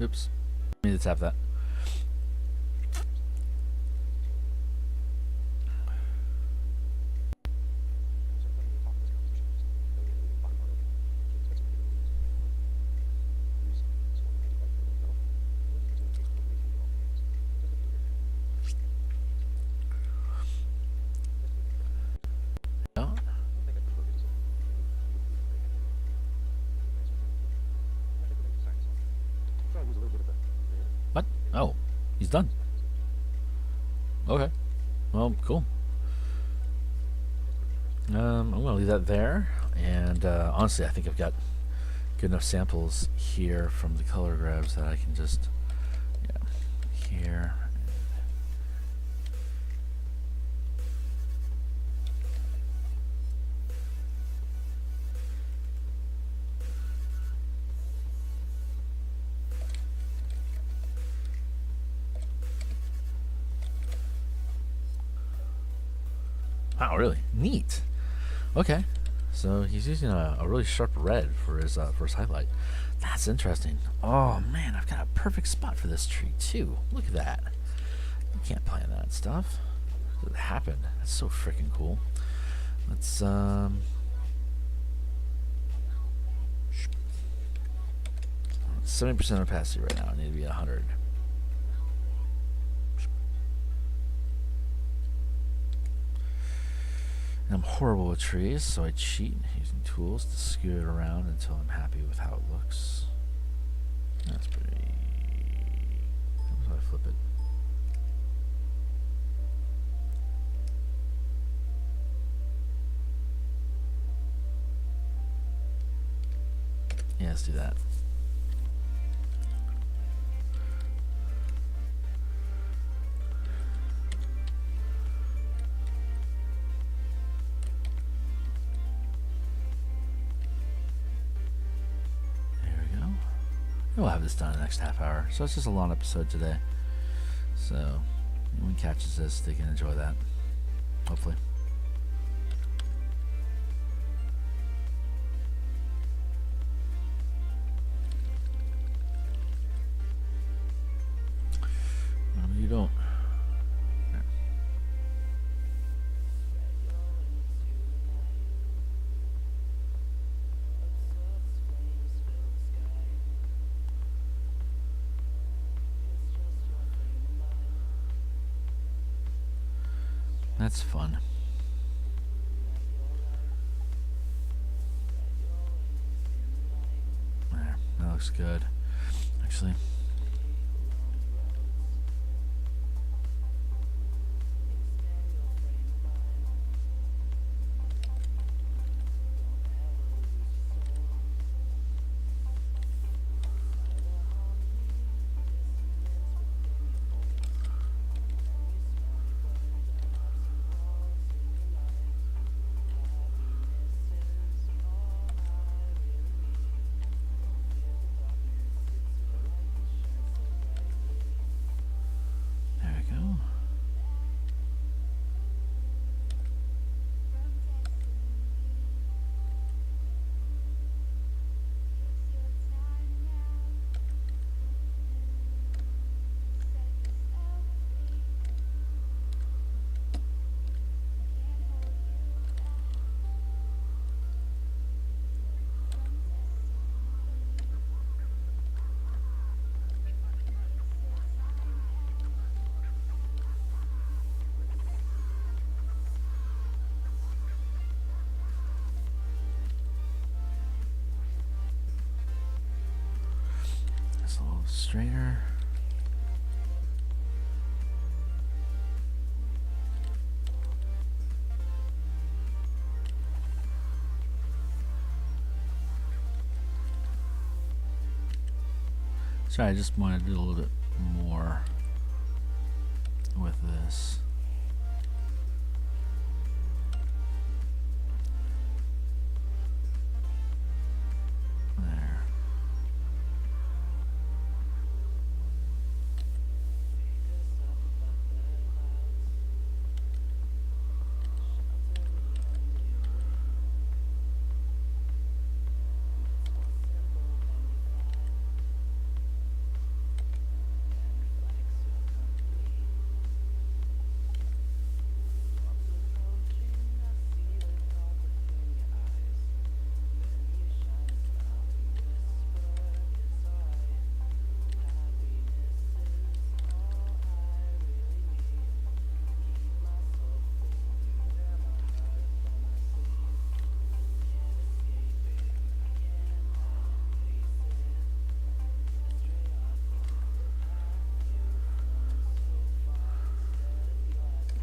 Oops. I need to tap that. No? What? Oh, he's done. Okay. Well, cool. I'm going to leave that there. And honestly, I think I've got good enough samples here from the color grabs that I can just, yeah, here. Wow, really neat. Okay, so he's using a really sharp red for his highlight. That's interesting. Oh man, I've got a perfect spot for this tree too. Look at that. You can't plan that stuff. It happened. That's so freaking cool. Let's 70% opacity right now. I need to be 100. And I'm horrible with trees, so I cheat using tools to scoot it around until I'm happy with how it looks. That's pretty. How do I flip it? Yeah, let's do that. We'll have this done in the next half hour. So it's just a long episode today. So anyone catches this, they can enjoy that. Hopefully. You don't. That's fun. There, that looks good. Actually. straighter. Sorry, I just wanted to do a little bit more with this. There.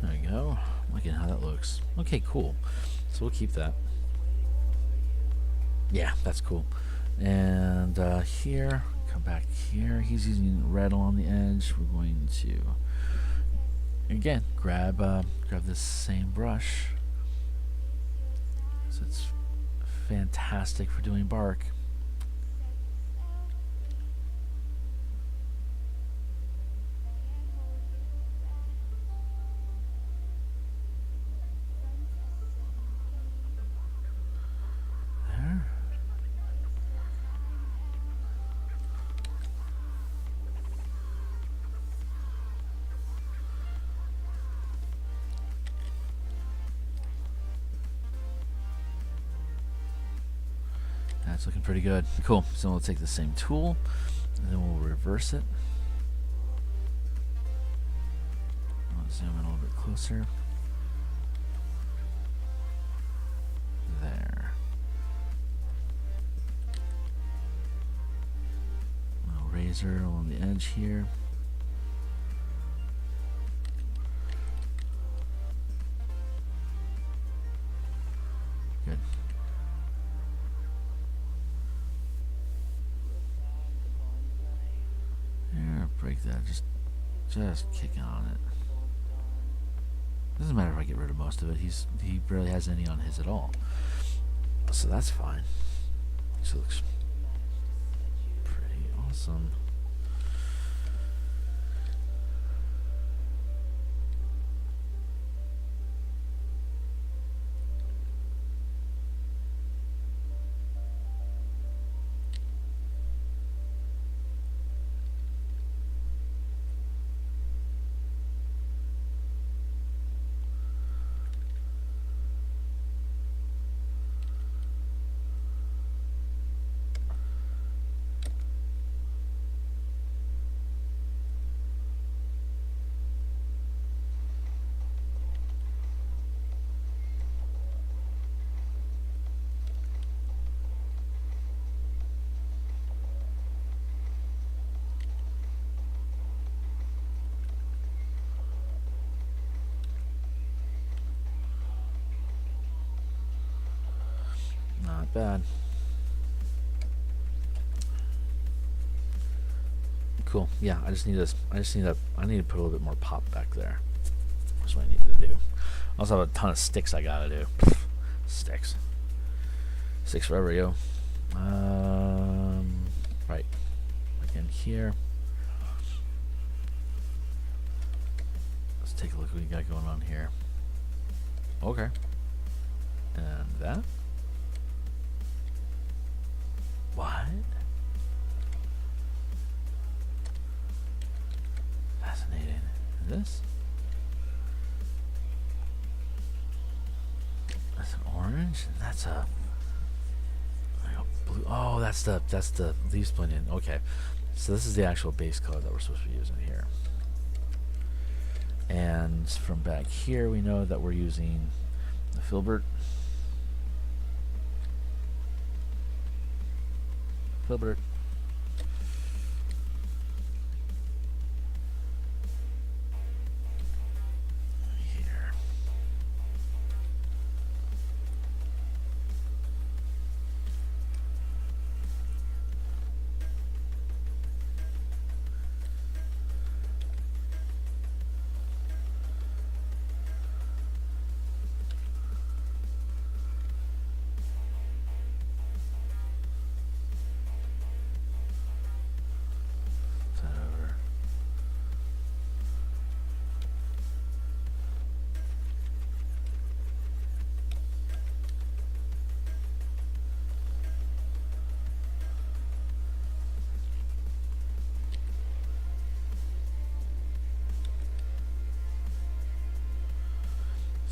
There we go. Look at how that looks. Okay, cool. So we'll keep that. Yeah, that's cool. And here, come back here. He's using red along the edge. We're going to, again, grab this same brush. So it's fantastic for doing bark. That's looking pretty good. Cool. So we'll take the same tool, and then we'll reverse it. I'll zoom in a little bit closer. There. A razor along the edge here. Good. Break that, just kicking on it. Doesn't matter if I get rid of most of it. He barely has any on his at all, so that's fine. So it looks pretty awesome. Not bad. Cool. Yeah, I need to put a little bit more pop back there. That's what I need to do. I also have a ton of sticks I gotta do. Sticks forever, yo. Right. Again here. Let's take a look what we got going on here. Okay. And that. What? Fascinating. This? That's an orange. And that's a blue. Oh, that's the leaf splendor. Okay, so this is the actual base color that we're supposed to be using here. And from back here, we know that we're using the filbert.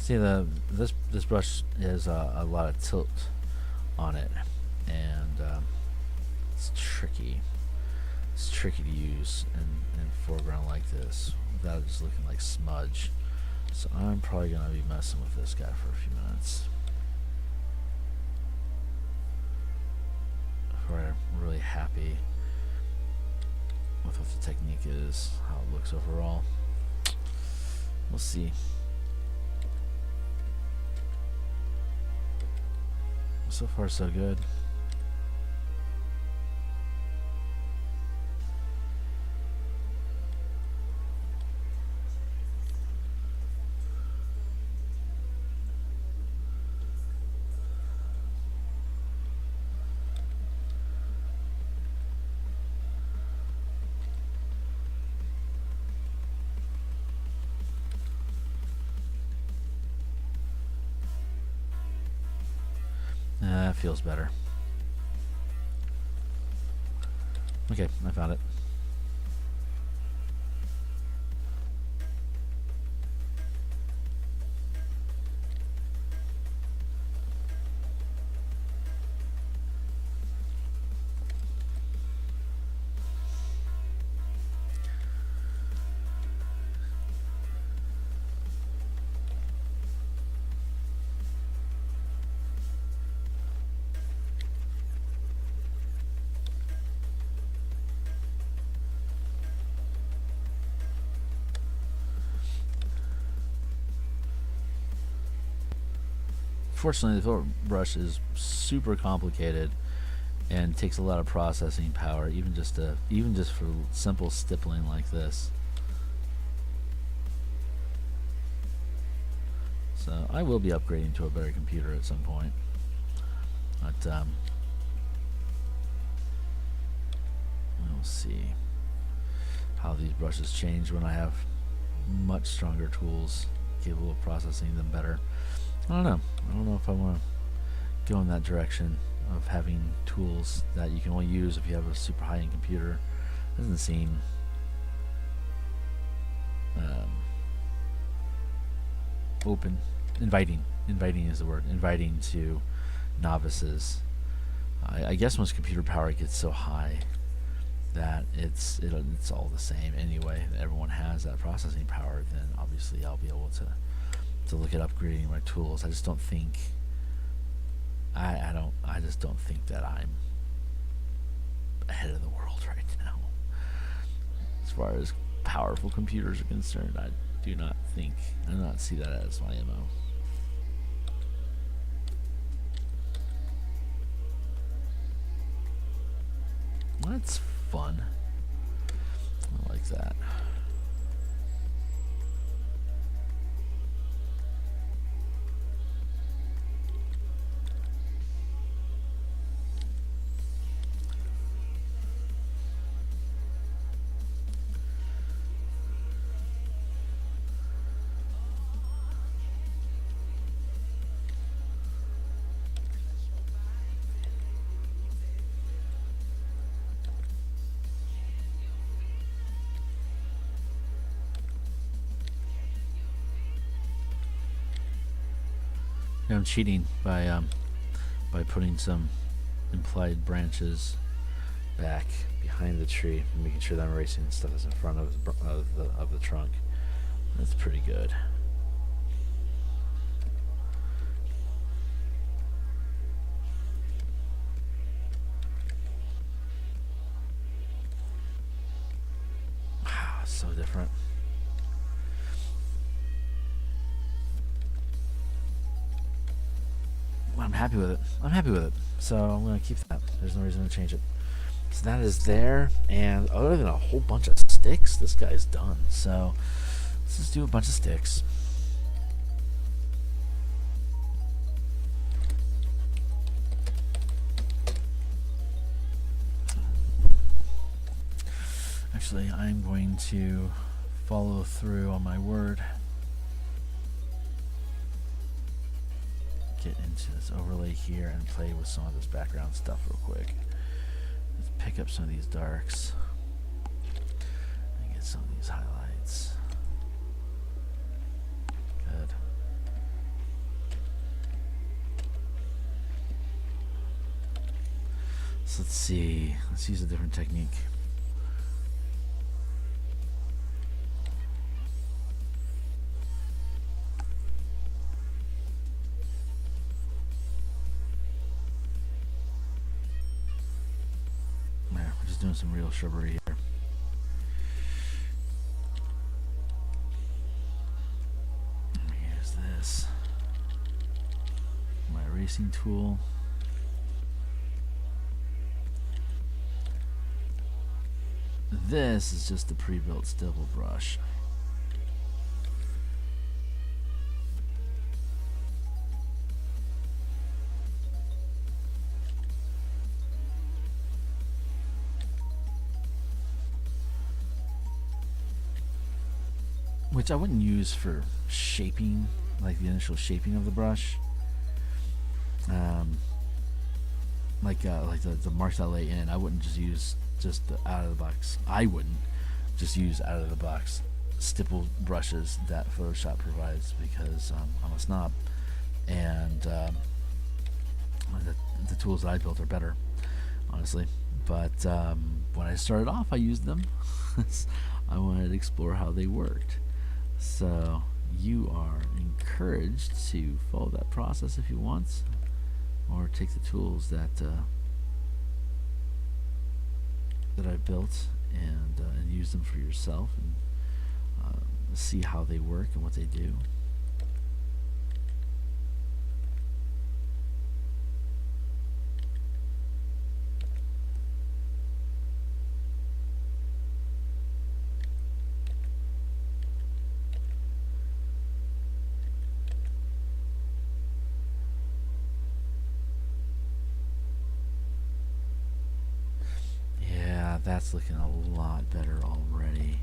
See, this brush has a lot of tilt on it, and it's tricky. It's tricky to use in foreground like this without it just looking like smudge. So I'm probably gonna be messing with this guy for a few minutes before I'm really happy with what the technique is, how it looks overall. We'll see. So far, so good. That feels better. Okay, I found it. Fortunately, the filter brush is super complicated and takes a lot of processing power, even just for simple stippling like this. So I will be upgrading to a better computer at some point, but we'll see how these brushes change when I have much stronger tools capable of processing them better. I don't know. I don't know if I want to go in that direction of having tools that you can only use if you have a super high-end computer. Doesn't seem inviting. Inviting is the word. Inviting to novices. I guess once computer power gets so high that it's all the same anyway. Everyone has that processing power. Then obviously I'll be able to look at upgrading my tools. I just don't think I just don't think that I'm ahead of the world right now as far as powerful computers are concerned. I do not see that as my MO. That's fun. I like that. I'm cheating by putting some implied branches back behind the tree and making sure that I'm erasing stuff that's in front of the trunk. That's pretty good. Wow, so different. I'm happy with it. I'm happy with it. So I'm going to keep that. There's no reason to change it. So that is there. And other than a whole bunch of sticks, this guy's done. So let's just do a bunch of sticks. Actually, I'm going to follow through on my word. Get into this overlay here and play with some of this background stuff real quick. Let's pick up some of these darks and get some of these highlights. Good. let's see. Let's use a different technique. We're just doing some real shrubbery here. Here's this. My erasing tool. This is just the pre-built stipple brush. Which I wouldn't use for shaping, like the initial shaping of the brush. Like the marks I lay in, I wouldn't just use just the out of the box. I wouldn't just use out of the box stipple brushes that Photoshop provides, because I'm a snob, and the tools that I built are better, honestly. But when I started off, I used them. I wanted to explore how they worked. So you are encouraged to follow that process if you want, or take the tools that I've built and use them for yourself, and see how they work and what they do. That's looking a lot better already.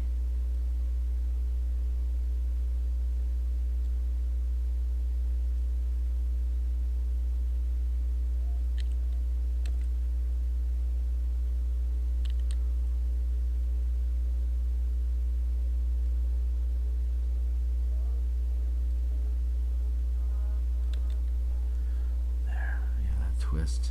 There, yeah, that twist.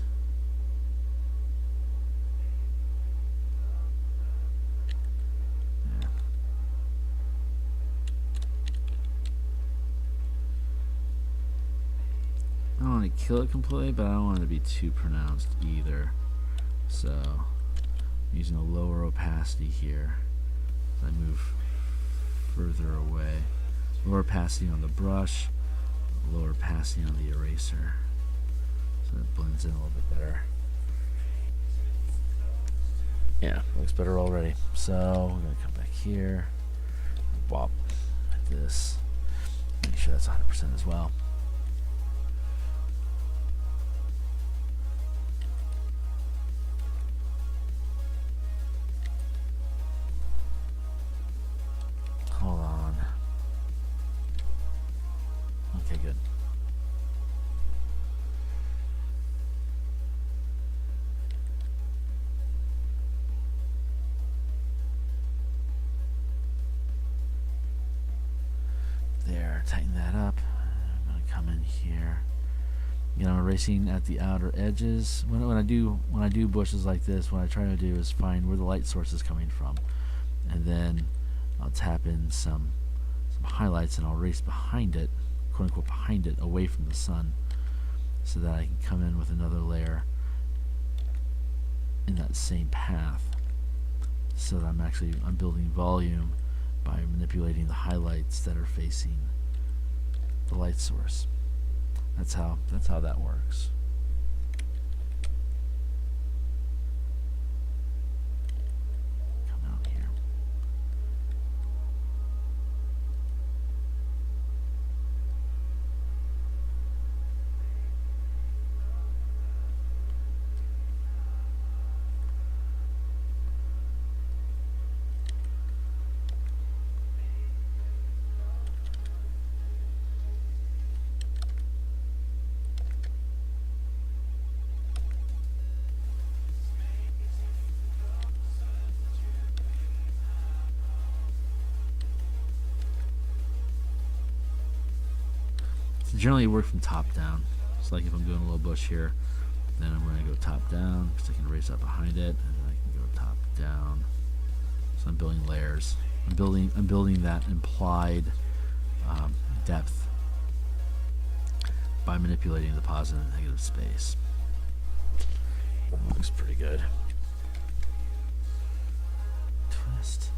I don't want to kill it completely, but I don't want it to be too pronounced either. So I'm using a lower opacity here as I move further away. Lower opacity on the brush, lower opacity on the eraser, so it blends in a little bit better. Yeah, looks better already. So we're going to come back here, wop, like this. Make sure that's 100% as well. Hold on. Okay, good. There, tighten that up. I'm gonna come in here. Again, I'm erasing at the outer edges. When I do bushes like this, what I try to do is find where the light source is coming from, and then I'll tap in some highlights and I'll erase behind it, quote unquote behind it, away from the sun, so that I can come in with another layer in that same path, so that I'm building volume by manipulating the highlights that are facing the light source. That's how that works. Come out here. Generally work from top down. It's like if I'm doing a little bush here, Then I'm going to go top down because I can erase that behind it, and then I can go top down. So I'm building layers. I'm building that implied depth by manipulating the positive and negative space. Looks pretty good. Twist,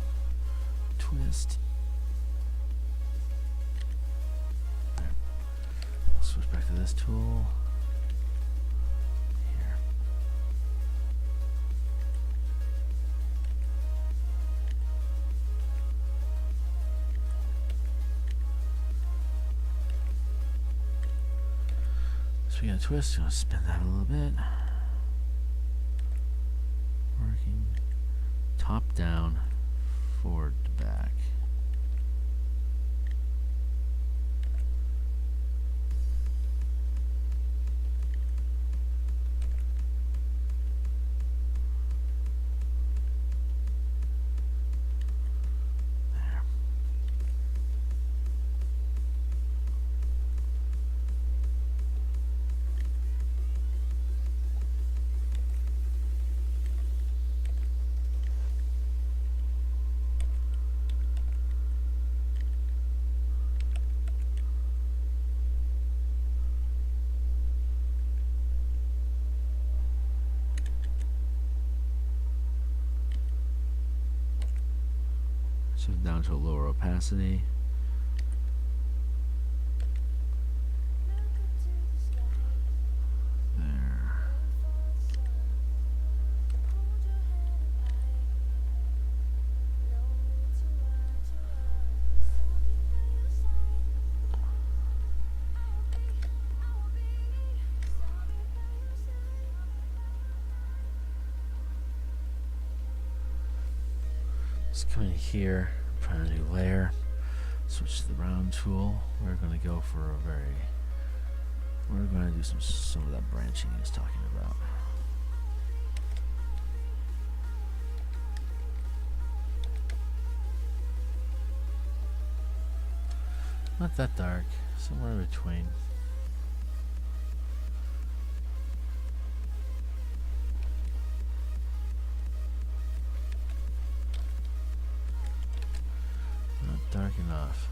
twist. There. I'll switch back to this tool. Here. So we got a twist. I'm gonna spin that a little bit. Working top down, forward to back. There. So down to a lower opacity. There. Just come in here, try a new layer, switch to the round tool. We're going to go for we're going to do some of that branching he was talking about. Not that dark, somewhere in between. Dark enough.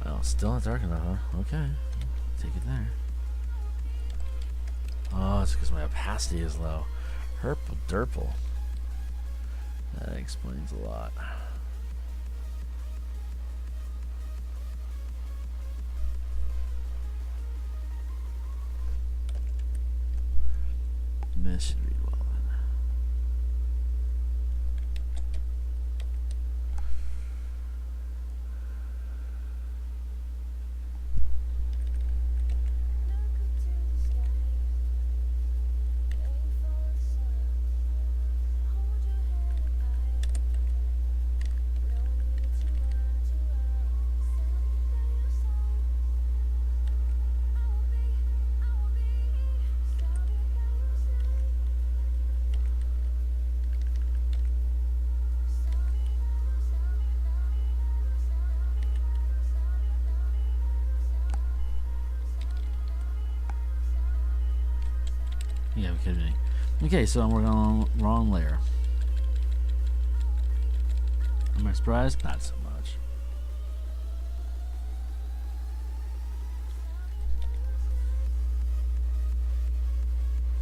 Well, still not dark enough, huh? Okay. Take it there. Oh, it's because my opacity is low. Herple derple. That explains a lot. This should read well then. Yeah, we could be. Okay, so I'm working on the wrong layer. Am I surprised? Not so much.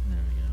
There we go.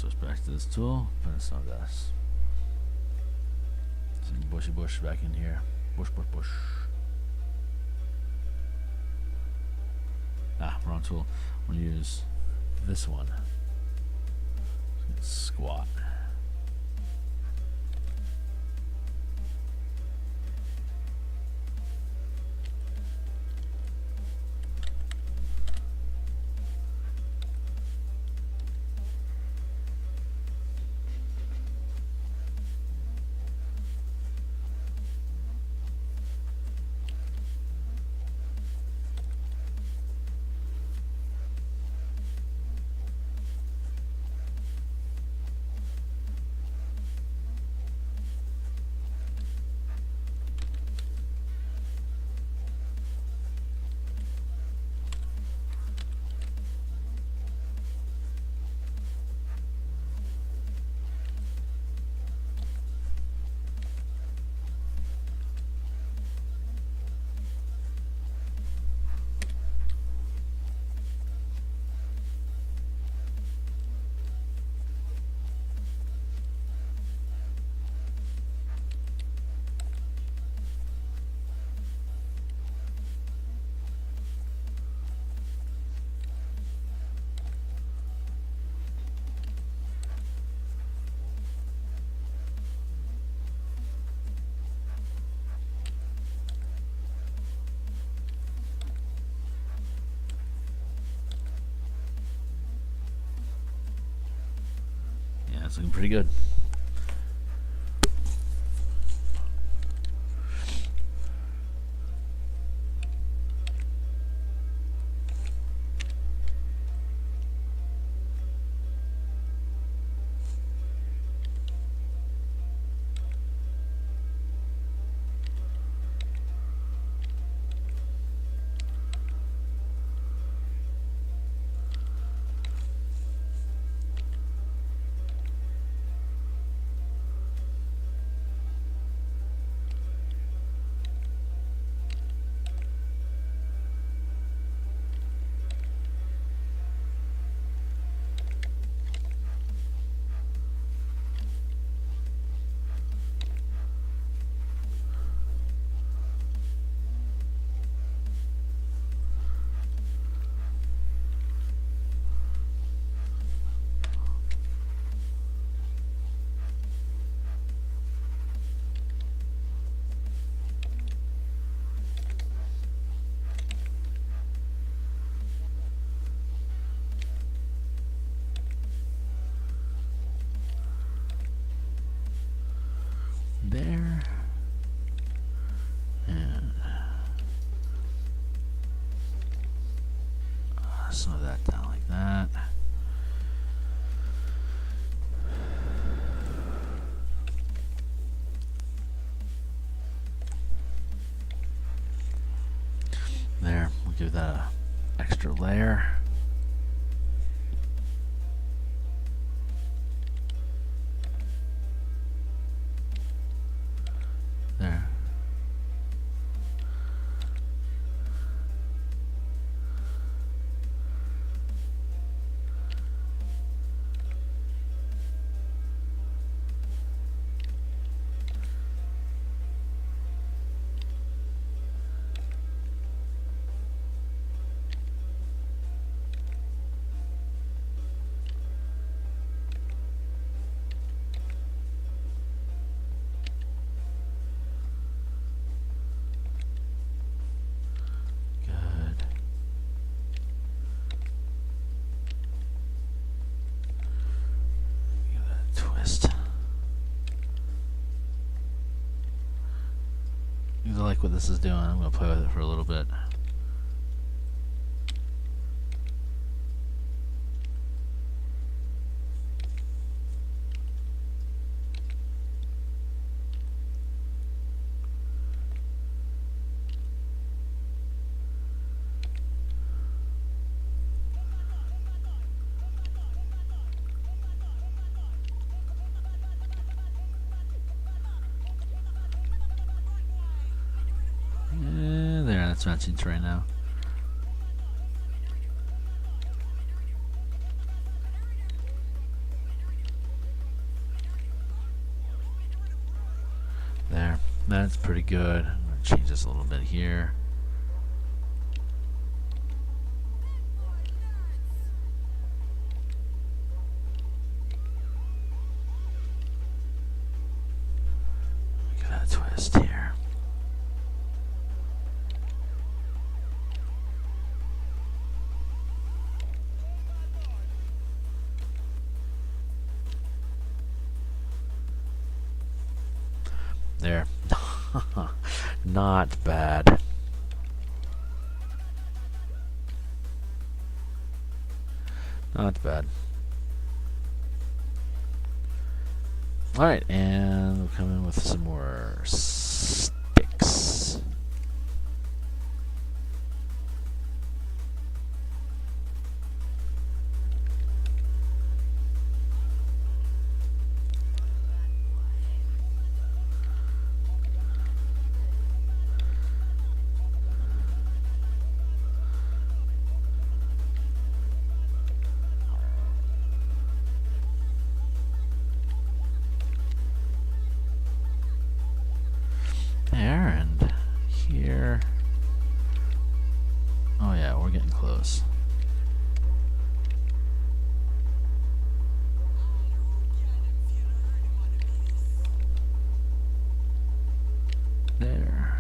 switch back to this tool, put in some of this. Some bushy bush back in here. Bush. Wrong tool. I'm going to use this one. Squat. It's looking pretty good. There. And slow that down like that. There, we'll give that an extra layer. There. I like what this is doing. I'm going to play with it for a little bit. That's matching terrain now. That's pretty good. I'm going to change this a little bit here. Give that a twist here. There. Not bad. Not bad. Alright, and we'll come in with some more sticks. There and here. Oh yeah, we're getting close. There.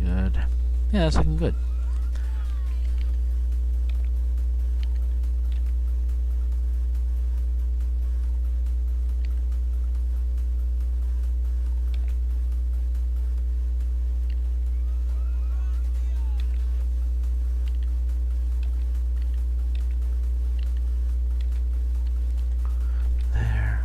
Good. Yeah, that's looking good. There.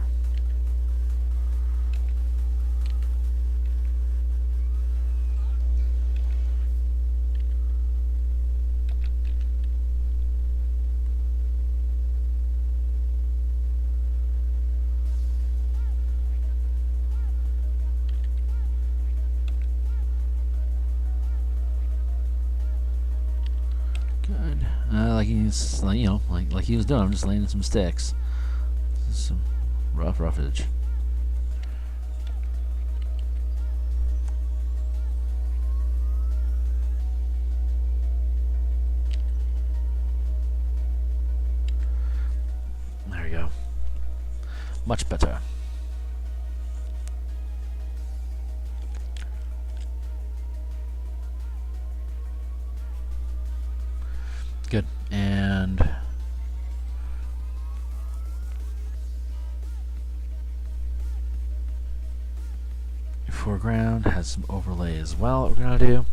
Good. Like he's, like, you know, like he was doing. I'm just laying some sticks. Some roughage. There we go. Much better. Good. And your foreground has some overlay as well that we're going to do.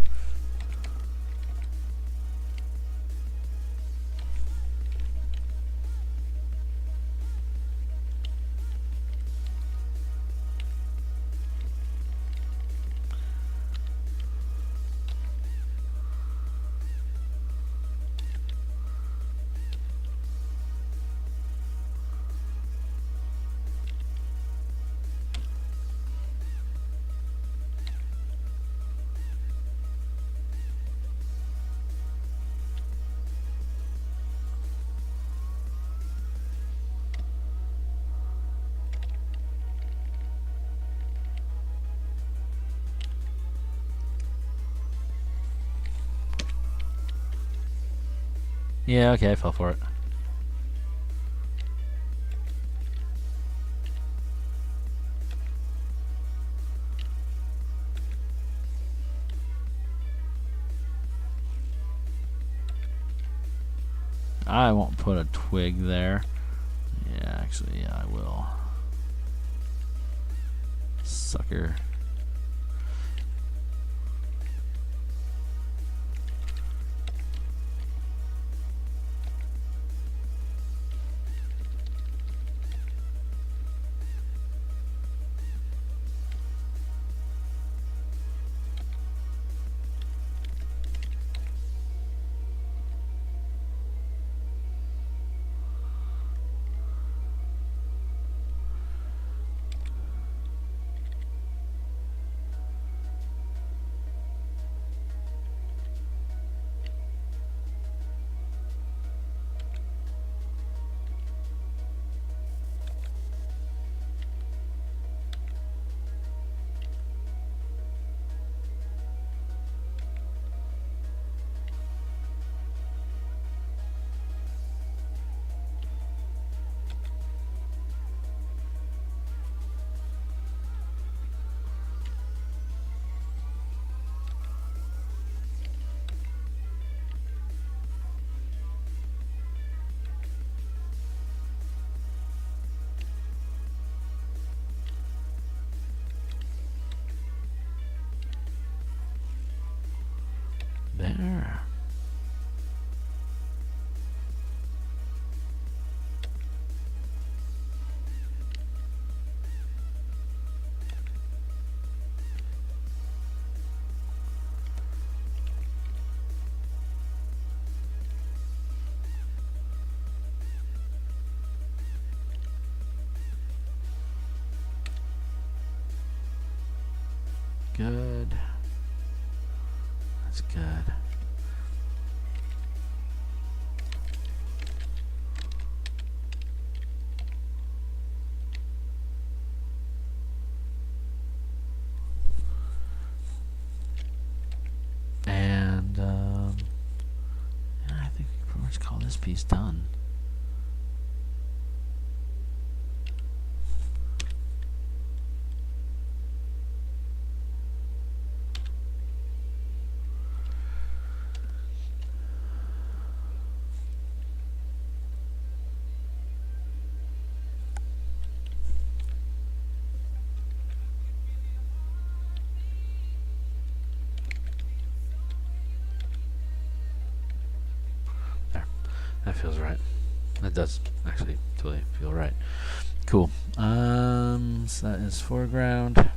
Yeah, okay, I fell for it. I won't put a twig there. Yeah, actually, yeah, I will. Sucker. There. Good. That's good. And yeah, I think we can pretty much call this piece done. That feels right. That does actually totally feel right. Cool. So that is foreground.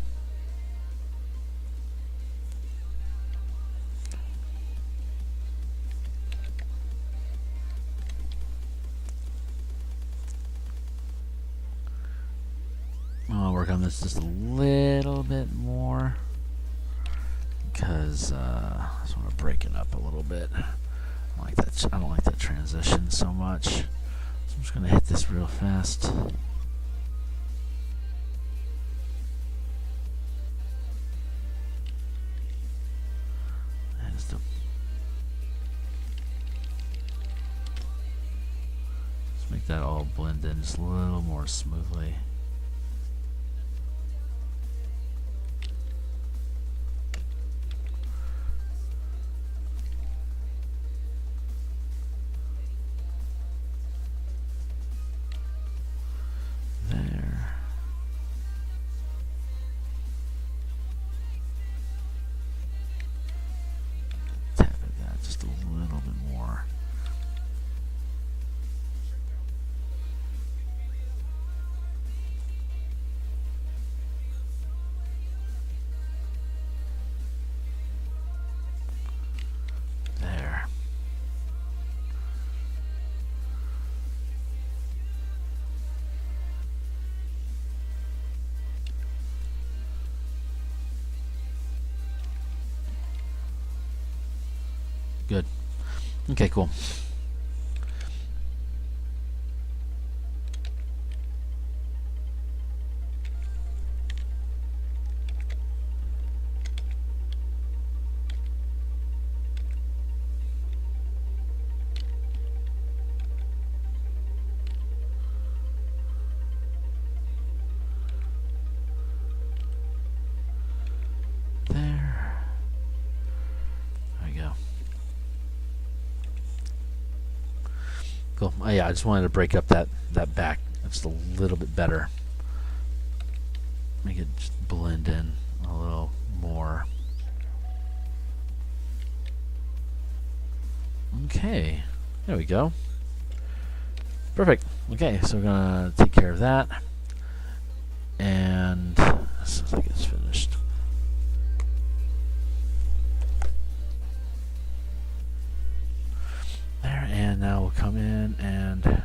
I'll work on this just a little bit more because I just want to break it up a little bit. I don't like that transition so much. So I'm just gonna hit this real fast. And just make that all blend in just a little more smoothly. Good. Okay, cool. Cool. Yeah, I just wanted to break up that back just a little bit better. Make it just blend in a little more. Okay, there we go. Perfect. Okay, so we're gonna take care of that, and as soon as I get this finished. There, and now we'll come in and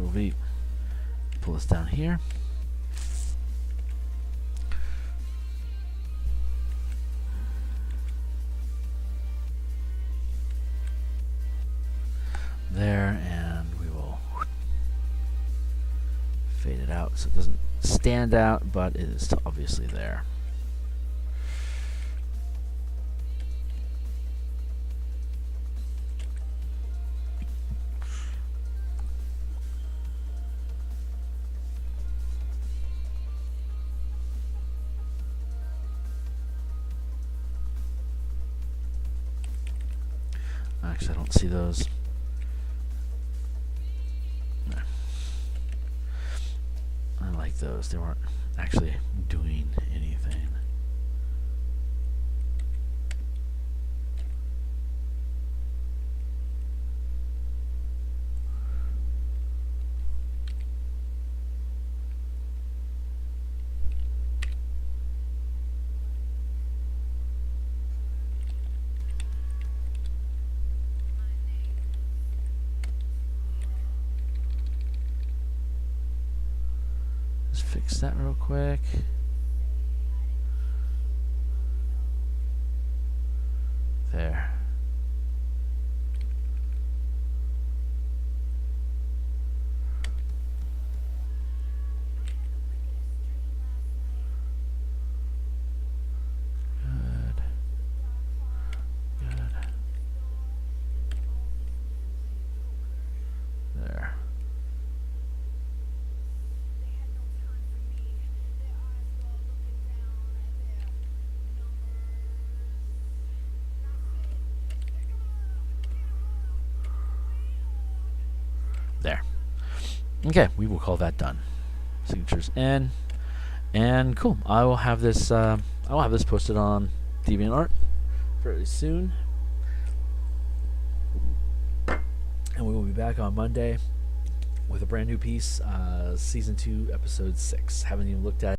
Control V, pull this down here. There, and we will fade it out so it doesn't stand out, but it is still obviously there. Actually, I don't see those. No. I like those. They weren't actually doing anything. Let's fix that real quick. There. Good. Good. There. There. Okay, we will call that done. Signatures in, and cool. I will have this posted on DeviantArt fairly soon, and we will be back on Monday with a brand new piece, season 2, episode 6. Haven't even looked at it.